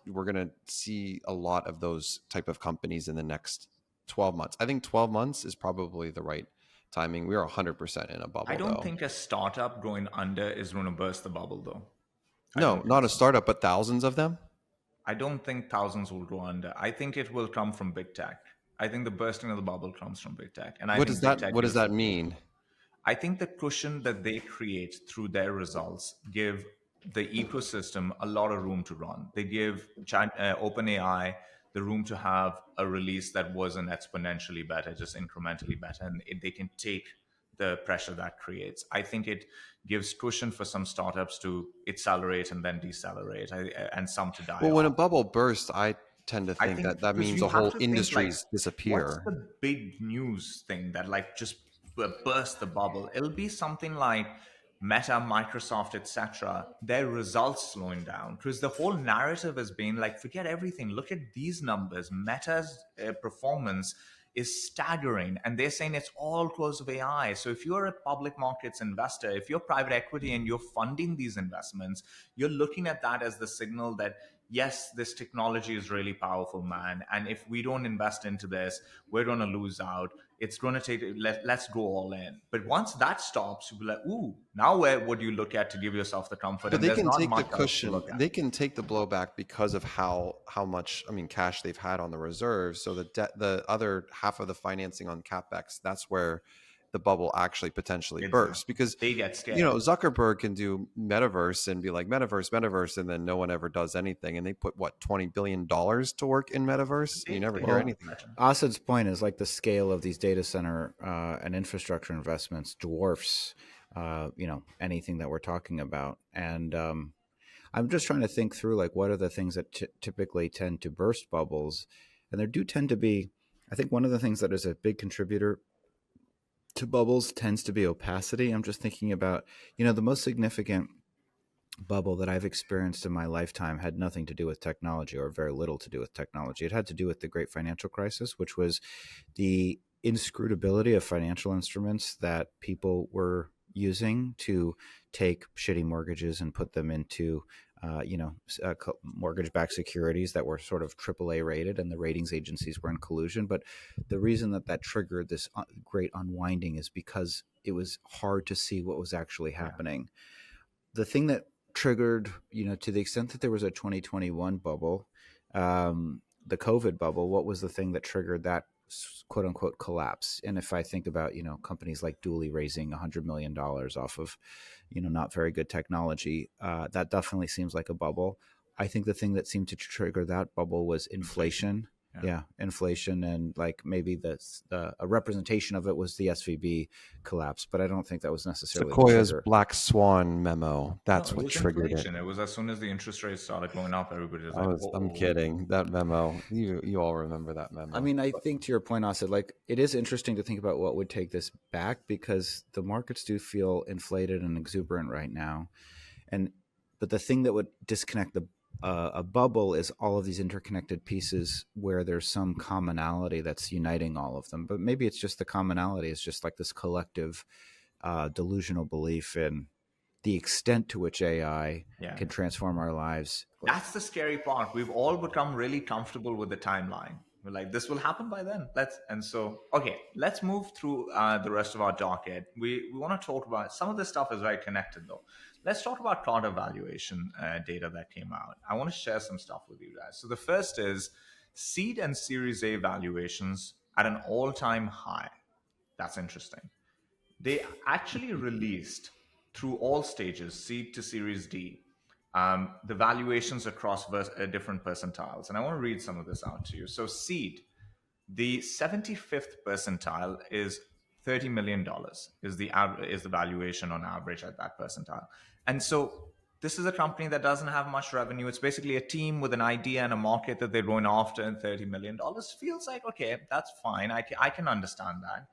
we're going to see a lot of those type of companies in the next 12 months. I think 12 months is probably the right timing. We are 100% in a bubble. I don't think a startup going under is going to burst the bubble, though. No, not a startup, but thousands of them. I don't think thousands will go under. I think it will come from big tech. I think the bursting of the bubble comes from big tech. And what does that mean? I think the cushion that they create through their results give the ecosystem a lot of room to run. They give OpenAI the room to have a release that wasn't exponentially better, just incrementally better, and they can take the pressure that creates. I think it gives cushion for some startups to accelerate and then decelerate, and some to die Well, when a off. bubble bursts, I tend to I think think that because means you the have whole to think like, industries what's disappear. the big news thing that like just burst the bubble? It'll be something like Meta, Microsoft, etc. Their results slowing down, because the whole narrative has been like, forget everything. Look at these numbers. Meta's performance is staggering, and they're saying it's all because of AI. So if you're a public markets investor, if you're private equity and you're funding these investments, you're looking at that as the signal that yes, this technology is really powerful, man. And if we don't invest into this, we're going to lose out. It's going to take, let's go all in. But once that stops, you'll be like, ooh, now where would you look at to give yourself the comfort? But And they there's can not take the much else to cushion. look at. They can take the blowback because of how much, I mean, cash they've had on the reserves. So the debt, the other half of the financing on capex, that's where the bubble actually potentially bursts, because they get scared. You know, Zuckerberg can do metaverse and be like metaverse, and then no one ever does anything. And they put what, $20 billion to work in metaverse. You never hear anything. Asad's point is like the scale of these data center and infrastructure investments dwarfs, you know, anything that we're talking about. And I'm just trying to think through like what are the things that typically tend to burst bubbles, and there do tend to be. I think one of the things that is a big contributor to bubbles tends to be opacity. I'm just thinking about, you know, the most significant bubble that I've experienced in my lifetime had nothing to do with technology, or very little to do with technology. It had to do with the great financial crisis, which was the inscrutability of financial instruments that people were using to take shitty mortgages and put them into mortgage-backed securities that were sort of AAA rated, and the ratings agencies were in collusion. But the reason that triggered this great unwinding is because it was hard to see what was actually happening. The thing that triggered, you know, to the extent that there was a 2021 bubble, the COVID bubble, what was the thing that triggered that quote unquote collapse? And if I think about, you know, companies like Dooley raising $100 million off of, you know, not very good technology, that definitely seems like a bubble. I think the thing that seemed to trigger that bubble was inflation. Yeah, inflation, and like maybe a representation of it was the SVB collapse, but I don't think that was necessarily Sequoia's black swan memo. That's what triggered inflation. It was as soon as the interest rates started going up, everybody was like, I'm kidding. That memo, you all remember that memo. I mean, I think to your point, Asad, like it is interesting to think about what would take this back, because the markets do feel inflated and exuberant right now, but the thing that would disconnect a bubble is all of these interconnected pieces where there's some commonality that's uniting all of them. But maybe it's just the commonality is just like this collective delusional belief in the extent to which AI can transform our lives. That's the scary part. We've all become really comfortable with the timeline. We're like, this will happen by then. Let's move through the rest of our docket. We want to talk about some of this stuff is very connected though. Let's talk about Carter valuation data that came out. I want to share some stuff with you guys. So the first is seed and Series A valuations at an all-time high. That's interesting. They actually released through all stages, seed to Series D, the valuations across different percentiles. And I want to read some of this out to you. So seed, the 75th percentile is $30 million is the valuation on average at that percentile. And so this is a company that doesn't have much revenue. It's basically a team with an idea and a market that they're going after, and $30 million feels like, okay, that's fine. I can understand that.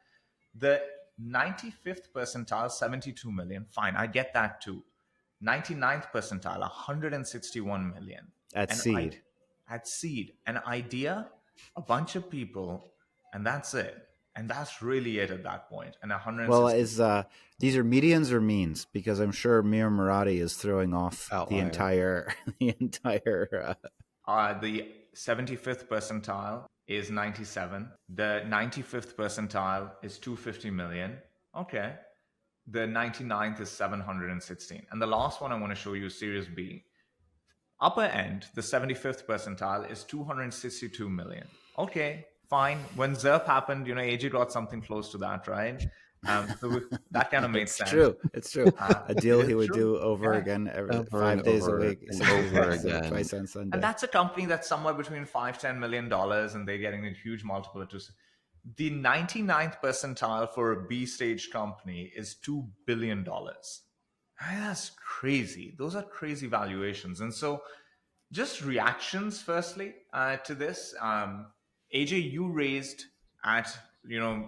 The 95th percentile, 72 million, fine, I get that too. 99th percentile, 161 million. At seed. At seed. An idea, a bunch of people, and that's it. And that's really it at that point. And 160. Well, these are medians or means? Because I'm sure Mir Murati is throwing off the entire. The 75th percentile is 97. The 95th percentile is 250 million. Okay. The 99th is 716. And the last one I want to show you is Series B. Upper end, the 75th percentile is 262 million. Okay, fine. When ZERP happened, you know, AJ got something close to that, right? So that kind of made sense. It's true. A deal he would do over again every 5 days a week. Over again. Twice on Sunday. And that's a company that's somewhere between $5-10 million, and they're getting a huge multiple. The 99th percentile for a B stage company is $2 billion. That's crazy. Those are crazy valuations. And so, just reactions firstly to this. AJ, you raised at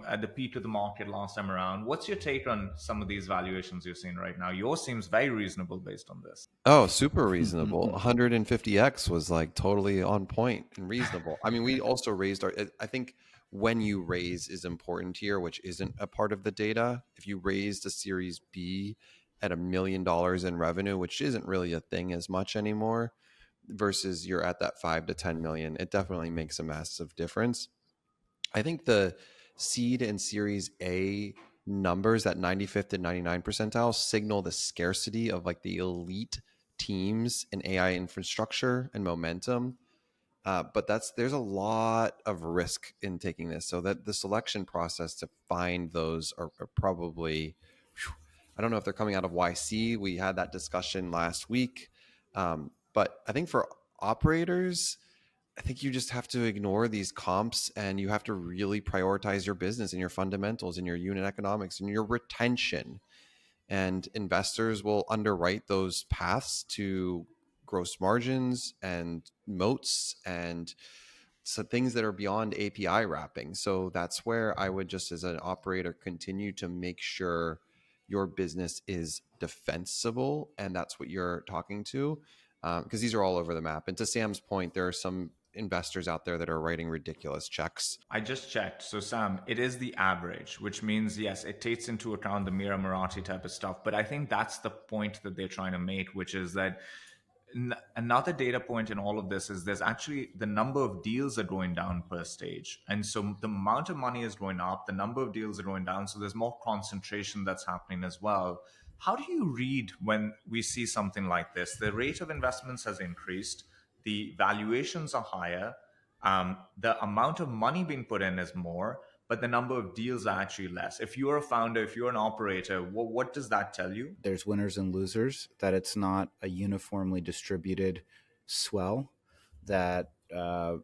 at the peak of the market last time around. What's your take on some of these valuations you're seeing right now? Yours seems very reasonable based on this. Oh, super reasonable. 150x was like totally on point and reasonable. I mean, we also raised our, I think when you raise is important here, which isn't a part of the data. If you raised a Series B at $1 million in revenue, which isn't really a thing as much anymore, versus you're at that 5 to 10 million, it definitely makes a massive difference. I think the seed and Series A numbers, that 95th to 99 percentile, signal the scarcity of like the elite teams in AI infrastructure and momentum. But there's a lot of risk in taking this, so that the selection process to find those are probably, I don't know if they're coming out of YC. We had that discussion last week, but I think for operators, I think you just have to ignore these comps and you have to really prioritize your business and your fundamentals and your unit economics and your retention. And investors will underwrite those paths to gross margins and moats and so things that are beyond API wrapping. So that's where I would just, as an operator, continue to make sure your business is defensible, and that's what you're talking to, because these are all over the map. And to Sam's point, there are some investors out there that are writing ridiculous checks. I just checked. So, Sam, it is the average, which means, yes, it takes into account the Mira Marathi type of stuff. But I think that's the point that they're trying to make, which is that another data point in all of this is there's actually the number of deals are going down per stage. And so the amount of money is going up, the number of deals are going down. So there's more concentration that's happening as well. How do you read when we see something like this? The rate of investments has increased, the valuations are higher, the amount of money being put in is more, but the number of deals are actually less. If you're a founder, if you're an operator, what does that tell you? There's winners and losers, that it's not a uniformly distributed swell, that, there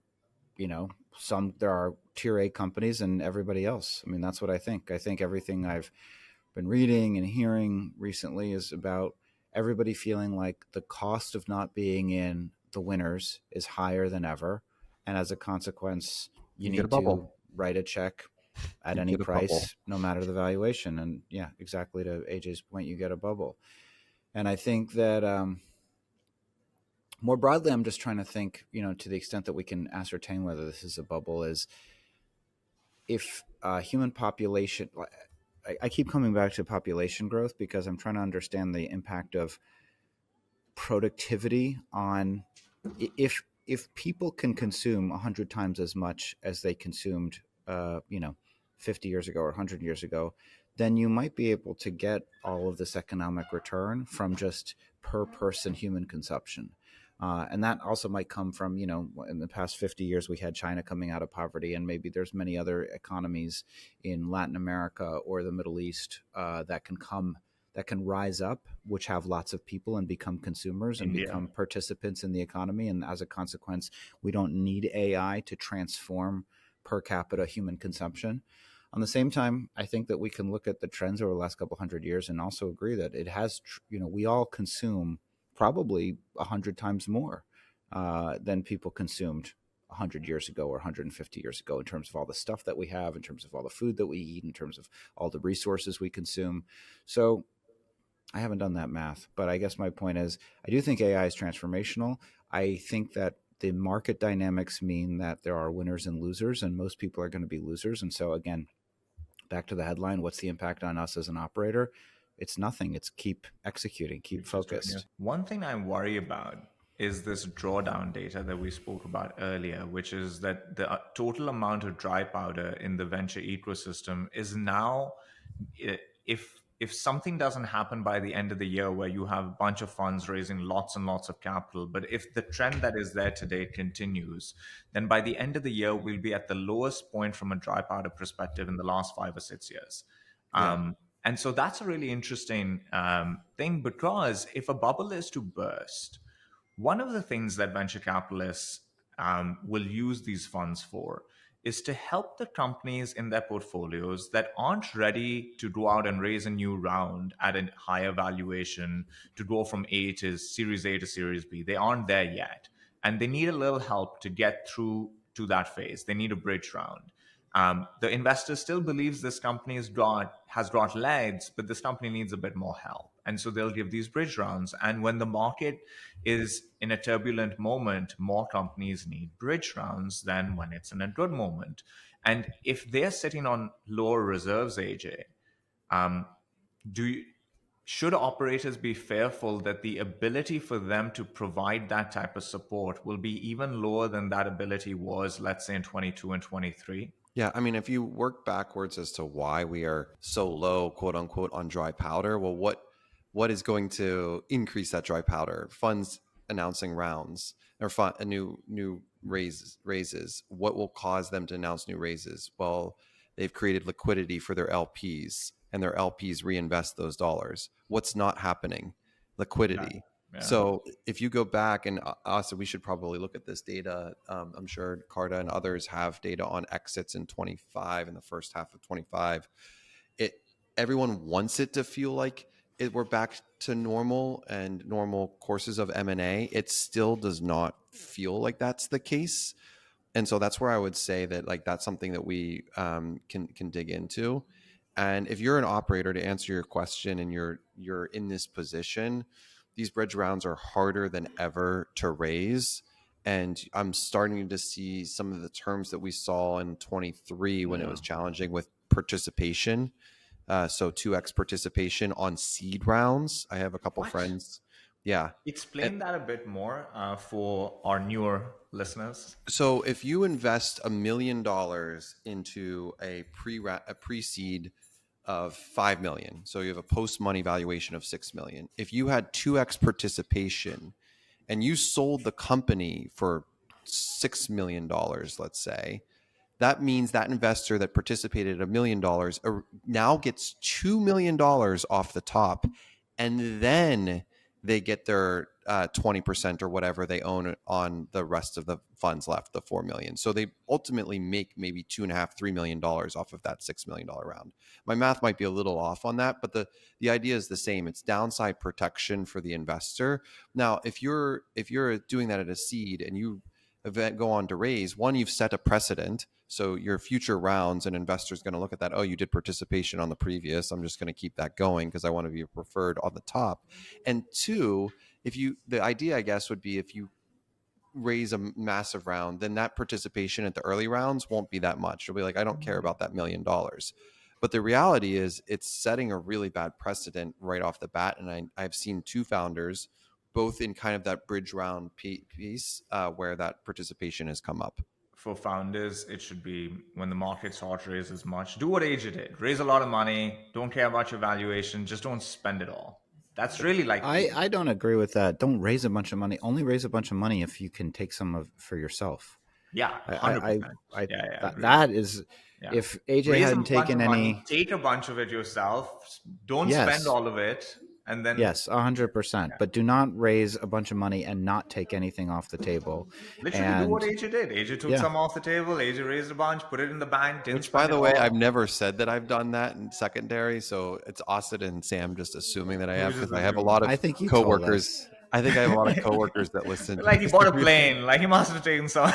are tier A companies and everybody else. I mean, that's what I think. I think everything I've been reading and hearing recently is about everybody feeling like the cost of not being in the winners is higher than ever. And as a consequence, you need to write a check at any price, no matter the valuation. And yeah, exactly to AJ's point, you get a bubble. And I think that more broadly, I'm just trying to think, to the extent that we can ascertain whether this is a bubble, is if human population, I keep coming back to population growth because I'm trying to understand the impact of productivity on, if people can consume 100 times as much as they consumed 50 years ago or 100 years ago, then you might be able to get all of this economic return from just per person human consumption. And that also might come from, in the past 50 years, we had China coming out of poverty, and maybe there's many other economies in Latin America or the Middle East that can rise up, which have lots of people and become consumers and become participants in the economy. And as a consequence, we don't need AI to transform per capita human consumption. On the same time, I think that we can look at the trends over the last couple hundred years and also agree that it has, we all consume probably 100 times more than people consumed 100 years ago or 150 years ago, in terms of all the stuff that we have, in terms of all the food that we eat, in terms of all the resources we consume. So I haven't done that math, but I guess my point is, I do think AI is transformational. I think that the market dynamics mean that there are winners and losers, and most people are going to be losers. And so again, back to the headline, what's the impact on us as an operator? It's nothing. It's keep executing, keep focused. One thing I worry about is this drawdown data that we spoke about earlier, which is that the total amount of dry powder in the venture ecosystem is now, if something doesn't happen by the end of the year where you have a bunch of funds raising lots and lots of capital, but if the trend that is there today continues, then by the end of the year, we'll be at the lowest point from a dry powder perspective in the last 5 or 6 years. Yeah. And so that's a really interesting thing, because if a bubble is to burst, one of the things that venture capitalists will use these funds for is to help the companies in their portfolios that aren't ready to go out and raise a new round at a higher valuation to go from Series A to Series B. They aren't there yet. And they need a little help to get through to that phase. They need a bridge round. The investor still believes this company has got legs, but this company needs a bit more help. And so they'll give these bridge rounds. And when the market is in a turbulent moment, more companies need bridge rounds than when it's in a good moment. And if they're sitting on lower reserves, AJ, should operators be fearful that the ability for them to provide that type of support will be even lower than that ability was, let's say, in 22 and 23? Yeah, I mean, if you work backwards as to why we are so low, quote unquote, on dry powder, well, what is going to increase that dry powder? Funds announcing rounds or new raises. What will cause them to announce new raises? Well, they've created liquidity for their LPs, and their LPs reinvest those dollars. What's not happening? Liquidity. Yeah. So if you go back, and also we should probably look at this data. I'm sure Carta and others have data on exits in 25 in the first half of 25. Everyone wants it to feel like we're back to normal and normal courses of M&A. It still does not feel like that's the case. And so that's where I would say that like that's something that we can dig into. And if you're an operator, to answer your question, and you're in this position, these bridge rounds are harder than ever to raise. And I'm starting to see some of the terms that we saw in 23 when it was challenging with participation. So 2x participation on seed rounds. I have a couple friends. Yeah. Explain that a bit more for our newer listeners. So if you invest $1 million into a pre-seed of 5 million, so you have a post-money valuation of 6 million. If you had 2x participation and you sold the company for $6 million, let's say, that means that investor that participated $1 million now gets $2 million off the top, and then they get their 20% or whatever they own on the rest of the funds left, the 4 million. So they ultimately make maybe $2.5–3 million off of that $6 million round. My math might be a little off on that, but the idea is the same. It's downside protection for the investor. Now, if you're doing that at a seed and you go on to raise, one, you've set a precedent. So your future rounds, an investor is going to look at that. Oh, you did participation on the previous. I'm just going to keep that going because I want to be preferred on the top. And two, the idea, I guess, would be if you raise a massive round, then that participation at the early rounds won't be that much. You'll be like, I don't care about that $1 million. But the reality is it's setting a really bad precedent right off the bat. And I've seen two founders, both in kind of that bridge round piece where that participation has come up. For founders, it should be when the market's hot, raise as much. Do what AJ did. Raise a lot of money. Don't care about your valuation. Just don't spend it all. That's really like... I don't agree with that. Don't raise a bunch of money. Only raise a bunch of money if you can take some of for yourself. Yeah, 100%. That is... Yeah. If AJ raise hadn't taken any... money, take a bunch of it yourself. Don't spend all of it. And then, yes, 100%. But do not raise a bunch of money and not take anything off the table. Literally do what AJ did. AJ took some off the table. AJ raised a bunch, put it in the bank. Which, by the way, I've never said that I've done that in secondary. So it's Asad and Sam just assuming that I have, because I have a lot of coworkers. I think I have a lot of coworkers that listen. Like he bought a plane. Like he must have taken some.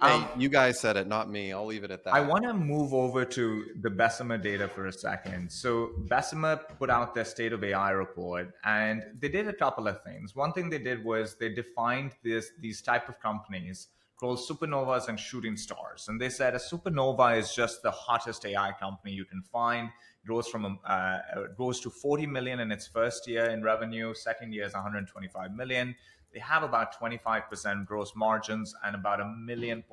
Hey, you guys said it, not me. I'll leave it at that. I want to move over to the Bessemer data for a second. So Bessemer put out their State of AI report, and they did a couple of things. One thing they did was they defined these type of companies called supernovas and shooting stars. And they said a supernova is just the hottest AI company you can find. It goes to 40 million in its first year in revenue. Second year is 125 million. They have about 25% gross margins and about $1.1 million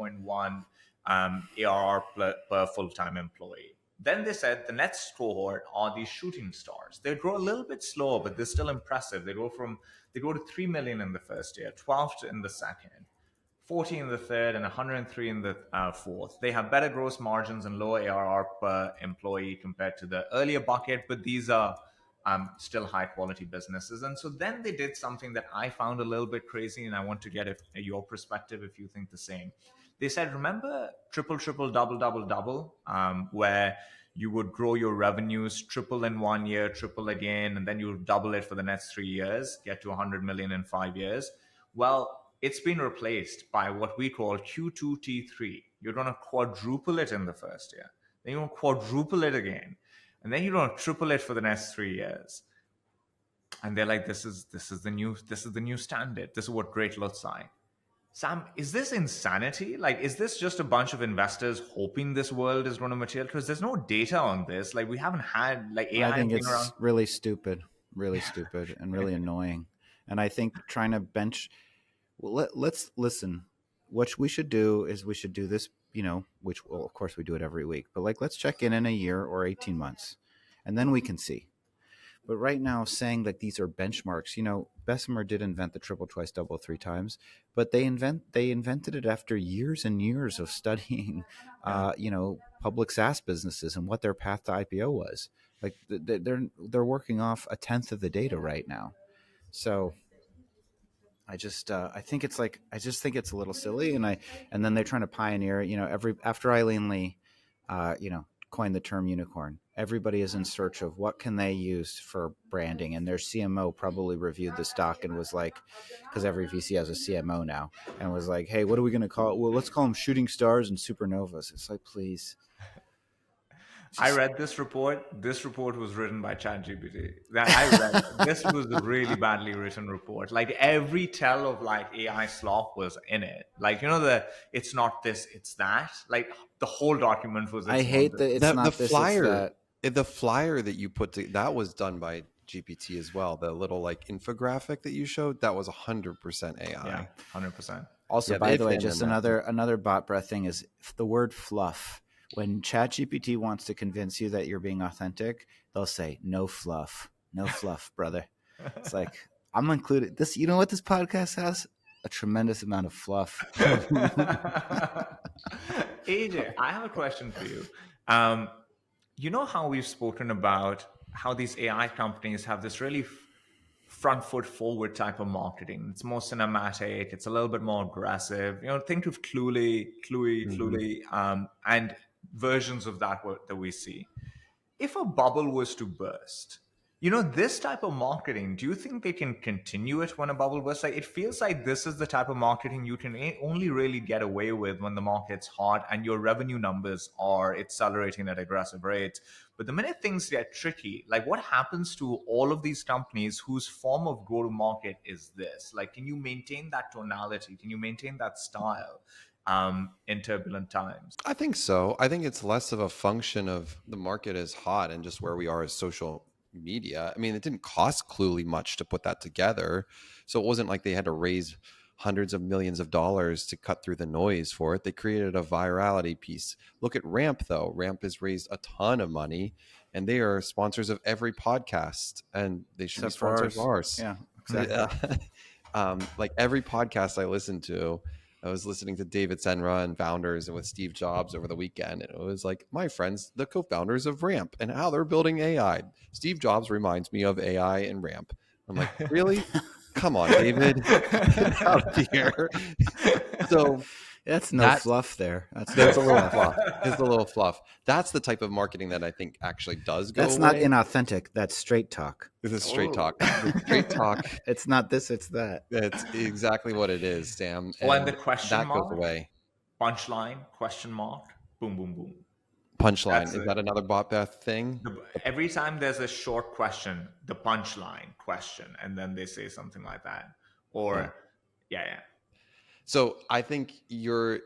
ARR per full-time employee. Then they said the next cohort are these shooting stars. They grow a little bit slower, but they're still impressive. They go to 3 million in the first year, 12 in the second, 40 in the third, and 103 in the fourth. They have better gross margins and lower ARR per employee compared to the earlier bucket, but these are still high quality businesses. And so then they did something that I found a little bit crazy, and I want to get your perspective if you think the same. They said, remember triple, triple, double, double, double, where you would grow your revenues triple in 1 year, triple again, and then you double it for the next 3 years, get to 100 million in 5 years. Well, it's been replaced by what we call Q2T3. You're going to quadruple it in the first year. Then you're going to quadruple it again. And then you're going to triple it for the next 3 years. And they're like, this is the new standard. This is what great looks like. Sam, is this insanity? Like, is this just a bunch of investors hoping this world is going to materialize? Because there's no data on this. Like, we haven't had like AI. I think it's around. Really stupid, and really annoying. And I think trying to bench. Well, let's listen. What we should do is we should do this. Which well, of course we do it every week. But like, let's check in a year or 18 months, and then we can see. But right now, saying that these are benchmarks, Bessemer did invent the triple, twice, double 3 times, but they invented it after years and years of studying, public SaaS businesses and what their path to IPO was. Like they're working off a tenth of the data right now, so I just think it's a little silly, and then they're trying to pioneer. After Eileen Lee, coined the term unicorn, everybody is in search of what can they use for branding, and their CMO probably reviewed the stock and was like, because every VC has a CMO now, and was like, hey, what are we going to call it? Well, let's call them shooting stars and supernovas. It's like, please. I read this report. This report was written by ChatGPT. This was a really badly written report. Like every tell of like AI slop was in it. Like, it's not this, it's that. Like the whole document was. I hate that it's not this, flyer. It's that. The flyer that you put that was done by GPT as well. The little like infographic that you showed, that was 100% AI. Yeah, 100%. Also, by the way, just another bot breath thing is the word fluff. When ChatGPT wants to convince you that you're being authentic, they'll say, no fluff, brother. It's like, I'm included. This, you know what this podcast has? A tremendous amount of fluff. AJ, I have a question for you. You know how we've spoken about how these AI companies have this really front foot forward type of marketing. It's more cinematic. It's a little bit more aggressive. Think of Cluey, and versions of that we see. If a bubble was to burst, this type of marketing, do you think they can continue it when a bubble bursts? Like, it feels like this is the type of marketing you can only really get away with when the market's hot and your revenue numbers are accelerating at aggressive rates. But the minute things get tricky, like what happens to all of these companies whose form of go-to-market is this? Like, can you maintain that tonality? Can you maintain that style in turbulent times? I think so. I think it's less of a function of the market is hot and just where we are as social media. I mean, it didn't cost Cluely much to put that together. So it wasn't like they had to raise hundreds of millions of dollars to cut through the noise for it. They created a virality piece. Look at Ramp, though. Ramp has raised a ton of money, and they are sponsors of every podcast, and they should be sponsors of ours. Yeah, exactly. Like every podcast I listen to, I was listening to David Senra and Founders and with Steve Jobs over the weekend. And it was like, my friends, the co-founders of Ramp and how they're building AI. Steve Jobs reminds me of AI and Ramp. I'm like, really? Come on, David. Get out of here. So that's fluff there. That's a little fluff. It's a little fluff. That's the type of marketing that I think actually does go That's away. Not inauthentic. That's straight talk. This is straight talk. Straight talk. It's not this, it's that. That's exactly what it is, Sam. And the question mark goes away. Punchline, question mark, boom, boom, boom. Punchline. Is that another bot thing? Every time there's a short question, the punchline question, and then they say something like that. Or, yeah. So I think if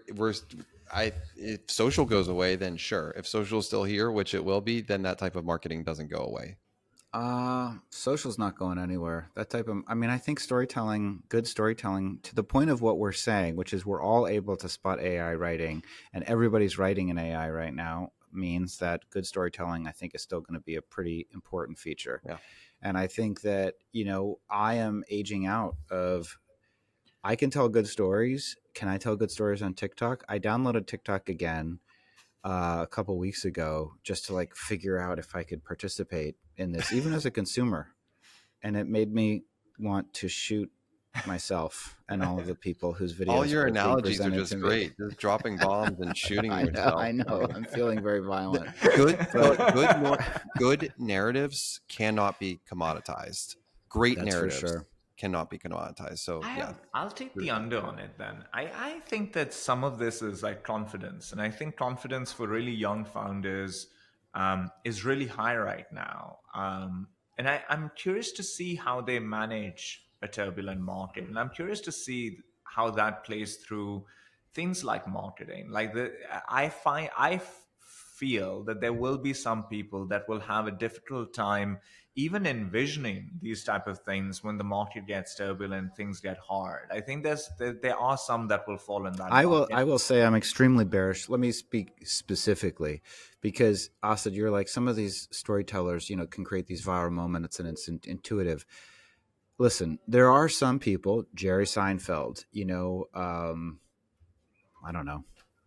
social goes away, then sure. If social's still here, which it will be, then that type of marketing doesn't go away. Social's not going anywhere. That type of, I think good storytelling to the point of what we're saying, which is we're all able to spot AI writing, and everybody's writing in AI right now, means that good storytelling, I think, is still going to be a pretty important feature. Yeah. And I think that, I am aging out of, I can tell good stories. Can I tell good stories on TikTok? I downloaded TikTok again a couple weeks ago just to like figure out if I could participate in this, even as a consumer. And it made me want to shoot myself and all of the people whose videos All your are being analogies are presented just to me. great. Just dropping bombs and shooting yourself. I know. I'm feeling very violent. Good narratives cannot be commoditized. Great That's for narratives sure. cannot be commoditized. So I'll take the under on it then. I think that some of this is like confidence. And I think confidence for really young founders is really high right now. And I'm curious to see how they manage a turbulent market. And I'm curious to see how that plays through things like marketing. Like I feel that there will be some people that will have a difficult time even envisioning these type of things when the market gets turbulent, things get hard. I think there are some that will fall in that bucket. I will say I'm extremely bearish. Let me speak specifically, because Asad, you're like, some of these storytellers, can create these viral moments and it's intuitive. Listen, there are some people, Jerry Seinfeld, I don't know,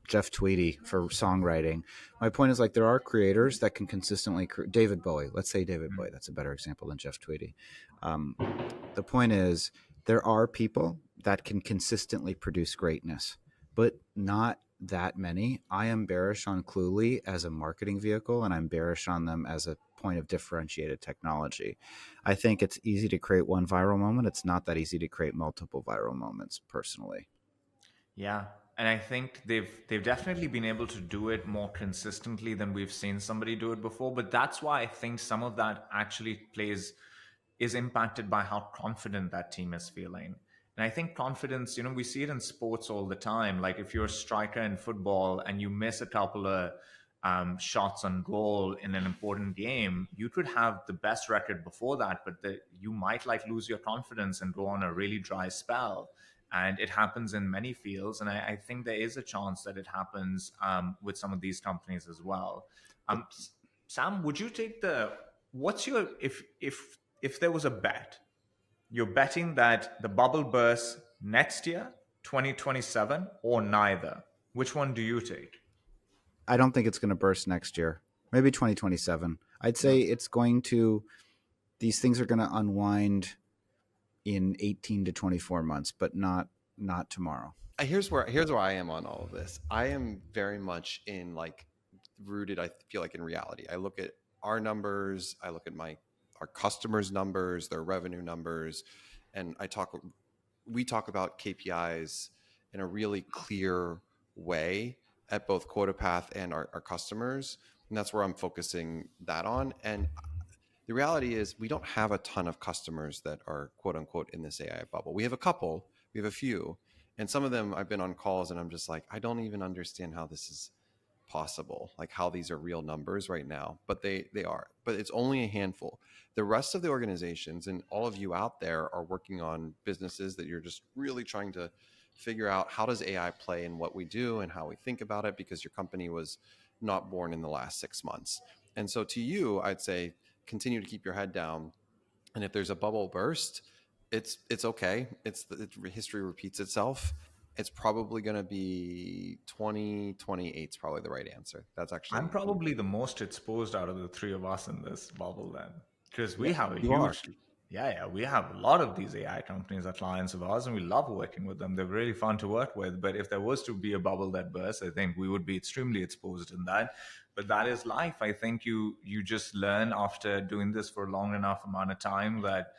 Jeff Tweedy for songwriting. My point is, like, there are creators that can consistently David Bowie. Let's say David Bowie. That's a better example than Jeff Tweedy. The point is, there are people that can consistently produce greatness, but not that many. I am bearish on Cluely as a marketing vehicle, and I'm bearish on them as a point of differentiated technology. I think it's easy to create one viral moment. It's not that easy to create multiple viral moments, personally. Yeah. And I think they've definitely been able to do it more consistently than we've seen somebody do it before. But that's why I think some of that actually is impacted by how confident that team is feeling. And I think confidence, we see it in sports all the time. Like if you're a striker in football and you miss a couple of shots on goal in an important game, you could have the best record before that, but you might lose your confidence and go on a really dry spell. And it happens in many fields, and I think there is a chance that it happens with some of these companies as well. Sam, would you take what's your, if there was a bet, you're betting that the bubble bursts next year, 2027, or neither, which one do you take? I don't think it's going to burst next year. Maybe 2027. I'd say these things are going to unwind in 18 to 24 months, but not tomorrow. Here's where I am on all of this. I am very much in rooted, I feel like, in reality. I look at our numbers, I look at our customers' numbers, their revenue numbers, and we talk about KPIs in a really clear way at both QuotaPath and our customers. And that's where I'm focusing that on. And the reality is we don't have a ton of customers that are quote unquote in this AI bubble. We have a few, and some of them I've been on calls and I'm just like, I don't even understand how this is possible, like how these are real numbers right now, but they are, but it's only a handful. The rest of the organizations and all of you out there are working on businesses that you're just really trying to figure out, how does AI play in what we do and how we think about it, because your company was not born in the last 6 months. And so to you, I'd say continue to keep your head down. And if there's a bubble burst, it's okay. History repeats itself. It's probably going to be 2028 is probably the right answer. That's actually, I'm probably the most exposed out of the three of us in this bubble then, because we have a huge, we have a lot of these AI companies that clients of ours, and we love working with them. They're really fun to work with. But if there was to be a bubble that bursts, I think we would be extremely exposed in that. But that is life. I think you just learn after doing this for a long enough amount of time that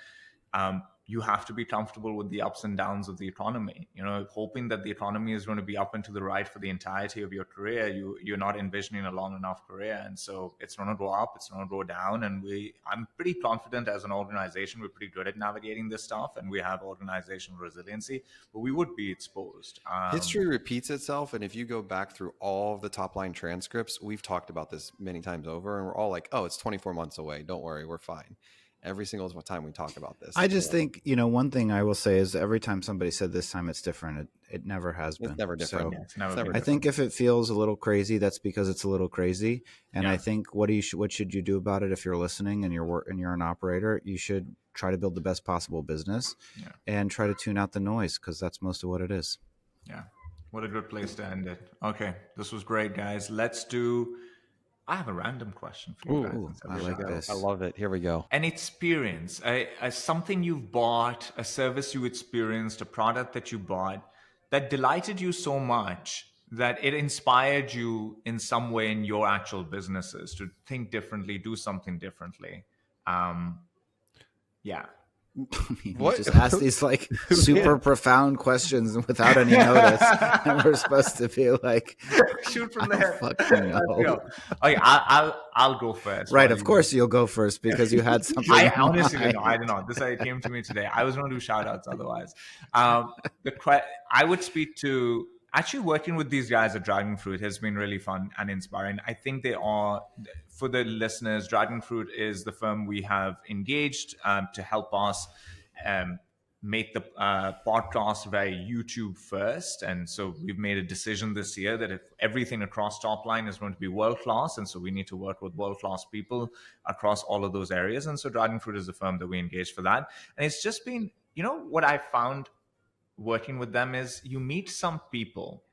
you have to be comfortable with the ups and downs of the economy. Hoping that the economy is going to be up and to the right for the entirety of your career, you're not envisioning a long enough career. And so it's going to go up, it's going to go down. And I'm pretty confident as an organization, we're pretty good at navigating this stuff, and we have organizational resiliency, but we would be exposed. History repeats itself. And if you go back through all of the Topline transcripts, we've talked about this many times over, and we're all like, oh, it's 24 months away. Don't worry, we're fine. Every single time we talk about this. I just think, one thing I will say is every time somebody said this time it's different, it never has been. It's never different. So it's never I think if it feels a little crazy, that's because it's a little crazy. And I think what should you do about it if you're listening and you're an operator? You should try to build the best possible business and try to tune out the noise, because that's most of what it is. Yeah. What a good place to end it. Okay. This was great, guys. Let's do I have a random question for you guys. Ooh, I like this. I love it. Here we go. An experience, something you've bought, a service you experienced, a product that you bought that delighted you so much that it inspired you in some way in your actual businesses to think differently, do something differently. Yeah. You just ask these like super profound questions without any notice, and we're supposed to be like, shoot from the hip. Fucking no. Okay, I'll go first. Right, of course you'll go first because you had something. I honestly didn't know. I didn't know. This came to me today. I was going to do shout outs otherwise. I would speak to actually working with these guys at Dragon Fruit has been really fun and inspiring. I think they are, for the listeners, Dragon Fruit is the firm we have engaged to help us make the podcast very YouTube first. And so we've made a decision this year that if everything across Topline is going to be world-class, and so we need to work with world-class people across all of those areas. And so Dragon Fruit is the firm that we engaged for that. And it's just been, what I found working with them is you meet some people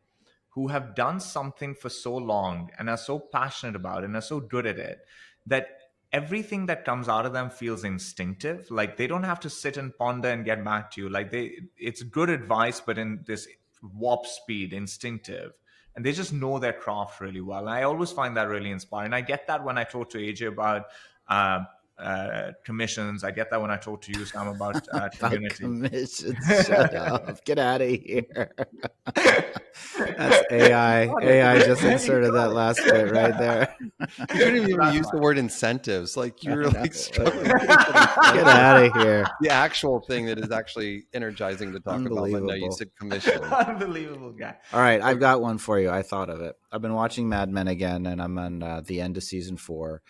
who have done something for so long and are so passionate about it and are so good at it that everything that comes out of them feels instinctive. Like they don't have to sit and ponder and get back to you. Like it's good advice, but in this warp speed, instinctive. And they just know their craft really well. And I always find that really inspiring. I get that when I talk to AJ about commissions. I get that when I talk to you, Sam, about community. Commissions. Shut up. Get out of here. That's AI. AI just inserted that last bit right there. You couldn't even use the word incentives. Like you were like struggling. Get out of here. The actual thing that is actually energizing to talk about. But no, you said commission. Unbelievable guy. All right, I've got one for you. I thought of it. I've been watching Mad Men again, and I'm on the end of season 4.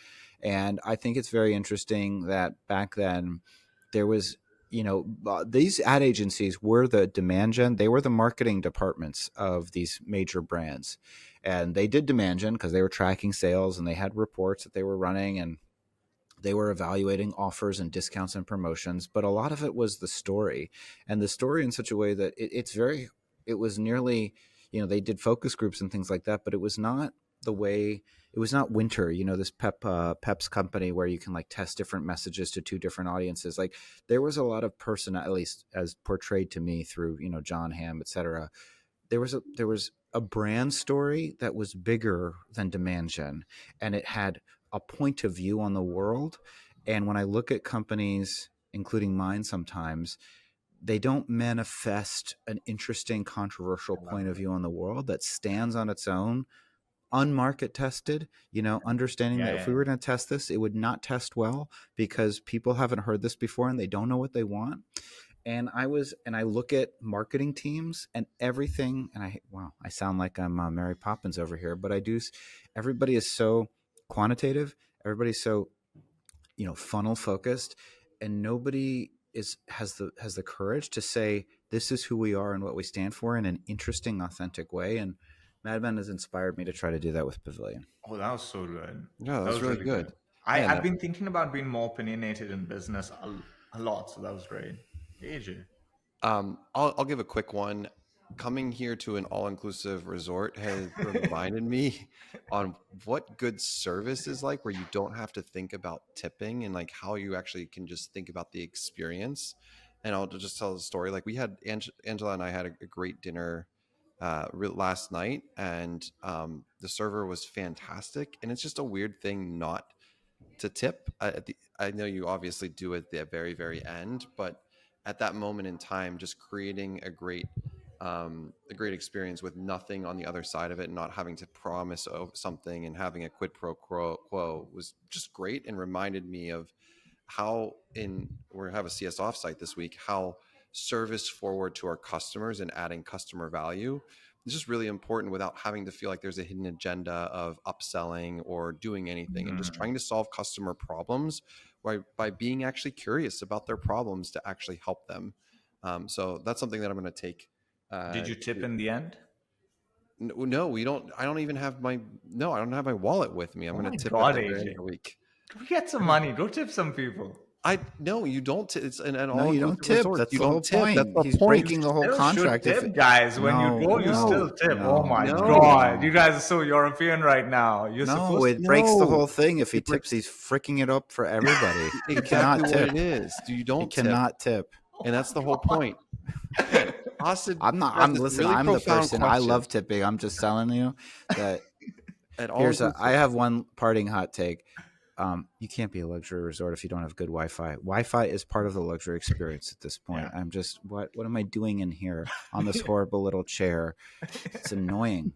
And I think it's very interesting that back then there was, these ad agencies were the demand gen. They were the marketing departments of these major brands. And they did demand gen because they were tracking sales and they had reports that they were running and they were evaluating offers and discounts and promotions. But a lot of it was the story, and the story in such a way that it was nearly, they did focus groups and things like that, but it was not the way. It was not Winter, this Pep's company where you can like test different messages to 2 different audiences. Like there was a lot of at least as portrayed to me through, John Hamm, et cetera. There was a brand story that was bigger than demand gen, and it had a point of view on the world. And when I look at companies, including mine sometimes, they don't manifest an interesting, controversial point of view on the world that stands on its own, unmarket tested, understanding that if we were going to test this, it would not test well because people haven't heard this before and they don't know what they want. And I look at marketing teams and everything, and I sound like I'm Mary Poppins over here, but everybody is so quantitative, everybody's so, funnel focused, and nobody has the courage to say, this is who we are and what we stand for in an interesting, authentic way. And Mad Men has inspired me to try to do that with Pavilion. Oh, that was so good. Yeah, that was really good. I've been thinking about being more opinionated in business a lot, so that was great. AJ. I'll give a quick one. Coming here to an all-inclusive resort has reminded me on what good service is like, where you don't have to think about tipping and like how you actually can just think about the experience. And I'll just tell the story. Like we had Angela and I had a great dinner last night, and the server was fantastic. And it's just a weird thing not to tip. I know you obviously do at the very, very end, but at that moment in time, just creating a great experience with nothing on the other side of it, and not having to promise something and having a quid pro quo was just great, and reminded me of how we have a CS offsite this week, how service forward to our customers and adding customer value is just really important without having to feel like there's a hidden agenda of upselling or doing anything, and just trying to solve customer problems by being actually curious about their problems to actually help them. So that's something that I'm going to take. Did you tip in the end? No, we don't. I don't have my wallet with me. I'm going to tip at the end of the week. Go get some money. Go tip some people. No, you don't. It's an No, all you don't tip. resort. That's you the don't whole tip. point. That's the He's point. breaking the whole Still contract. should tip, guys. When you go, you still tip. Oh my God. You guys are so European right now. You're supposed to. It breaks the whole thing. If he tips, he's freaking it up for everybody. Exactly what it is. You don't tip. Cannot tip. And that's the whole point. Man, Asad, I'm not. Listen. really I'm the person. question. I love tipping. I'm just telling you that. I have one parting hot take. You can't be a luxury resort if you don't have good Wi-Fi. Wi-Fi is part of the luxury experience at this point. Yeah. I'm just what am I doing in here on this horrible little chair? It's annoying.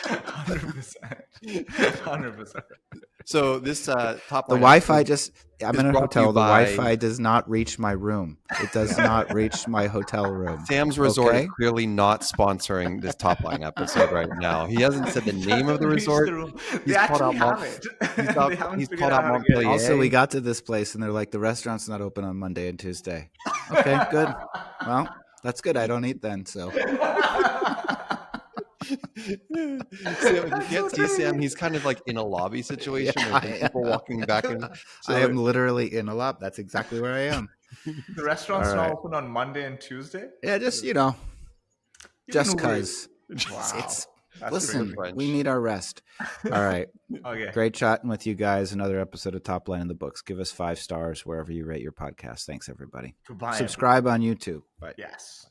100%. So this Topline, the Wi-Fi I'm in a hotel. The Wi-Fi does not reach my room. It does not reach my hotel room. Sam's Resort is clearly not sponsoring this Topline episode right now. He hasn't said the name of the resort. He's called out Montpellier. Also, we got to this place and they're like, the restaurant's not open on Monday and Tuesday. Okay, good. Well, that's good. I don't eat then, so. Sam, if you can't see Sam, he's kind of like in a lobby situation where people walking back in. So I am literally in a lobby. That's exactly where I am. The restaurant's not open on Monday and Tuesday? Yeah, just just because. Wow. Listen, we need our rest. All right. Okay. Great chatting with you guys. Another episode of Topline in the books. Give us 5 stars wherever you rate your podcast. Thanks, everybody. Goodbye. Subscribe on YouTube. Yes.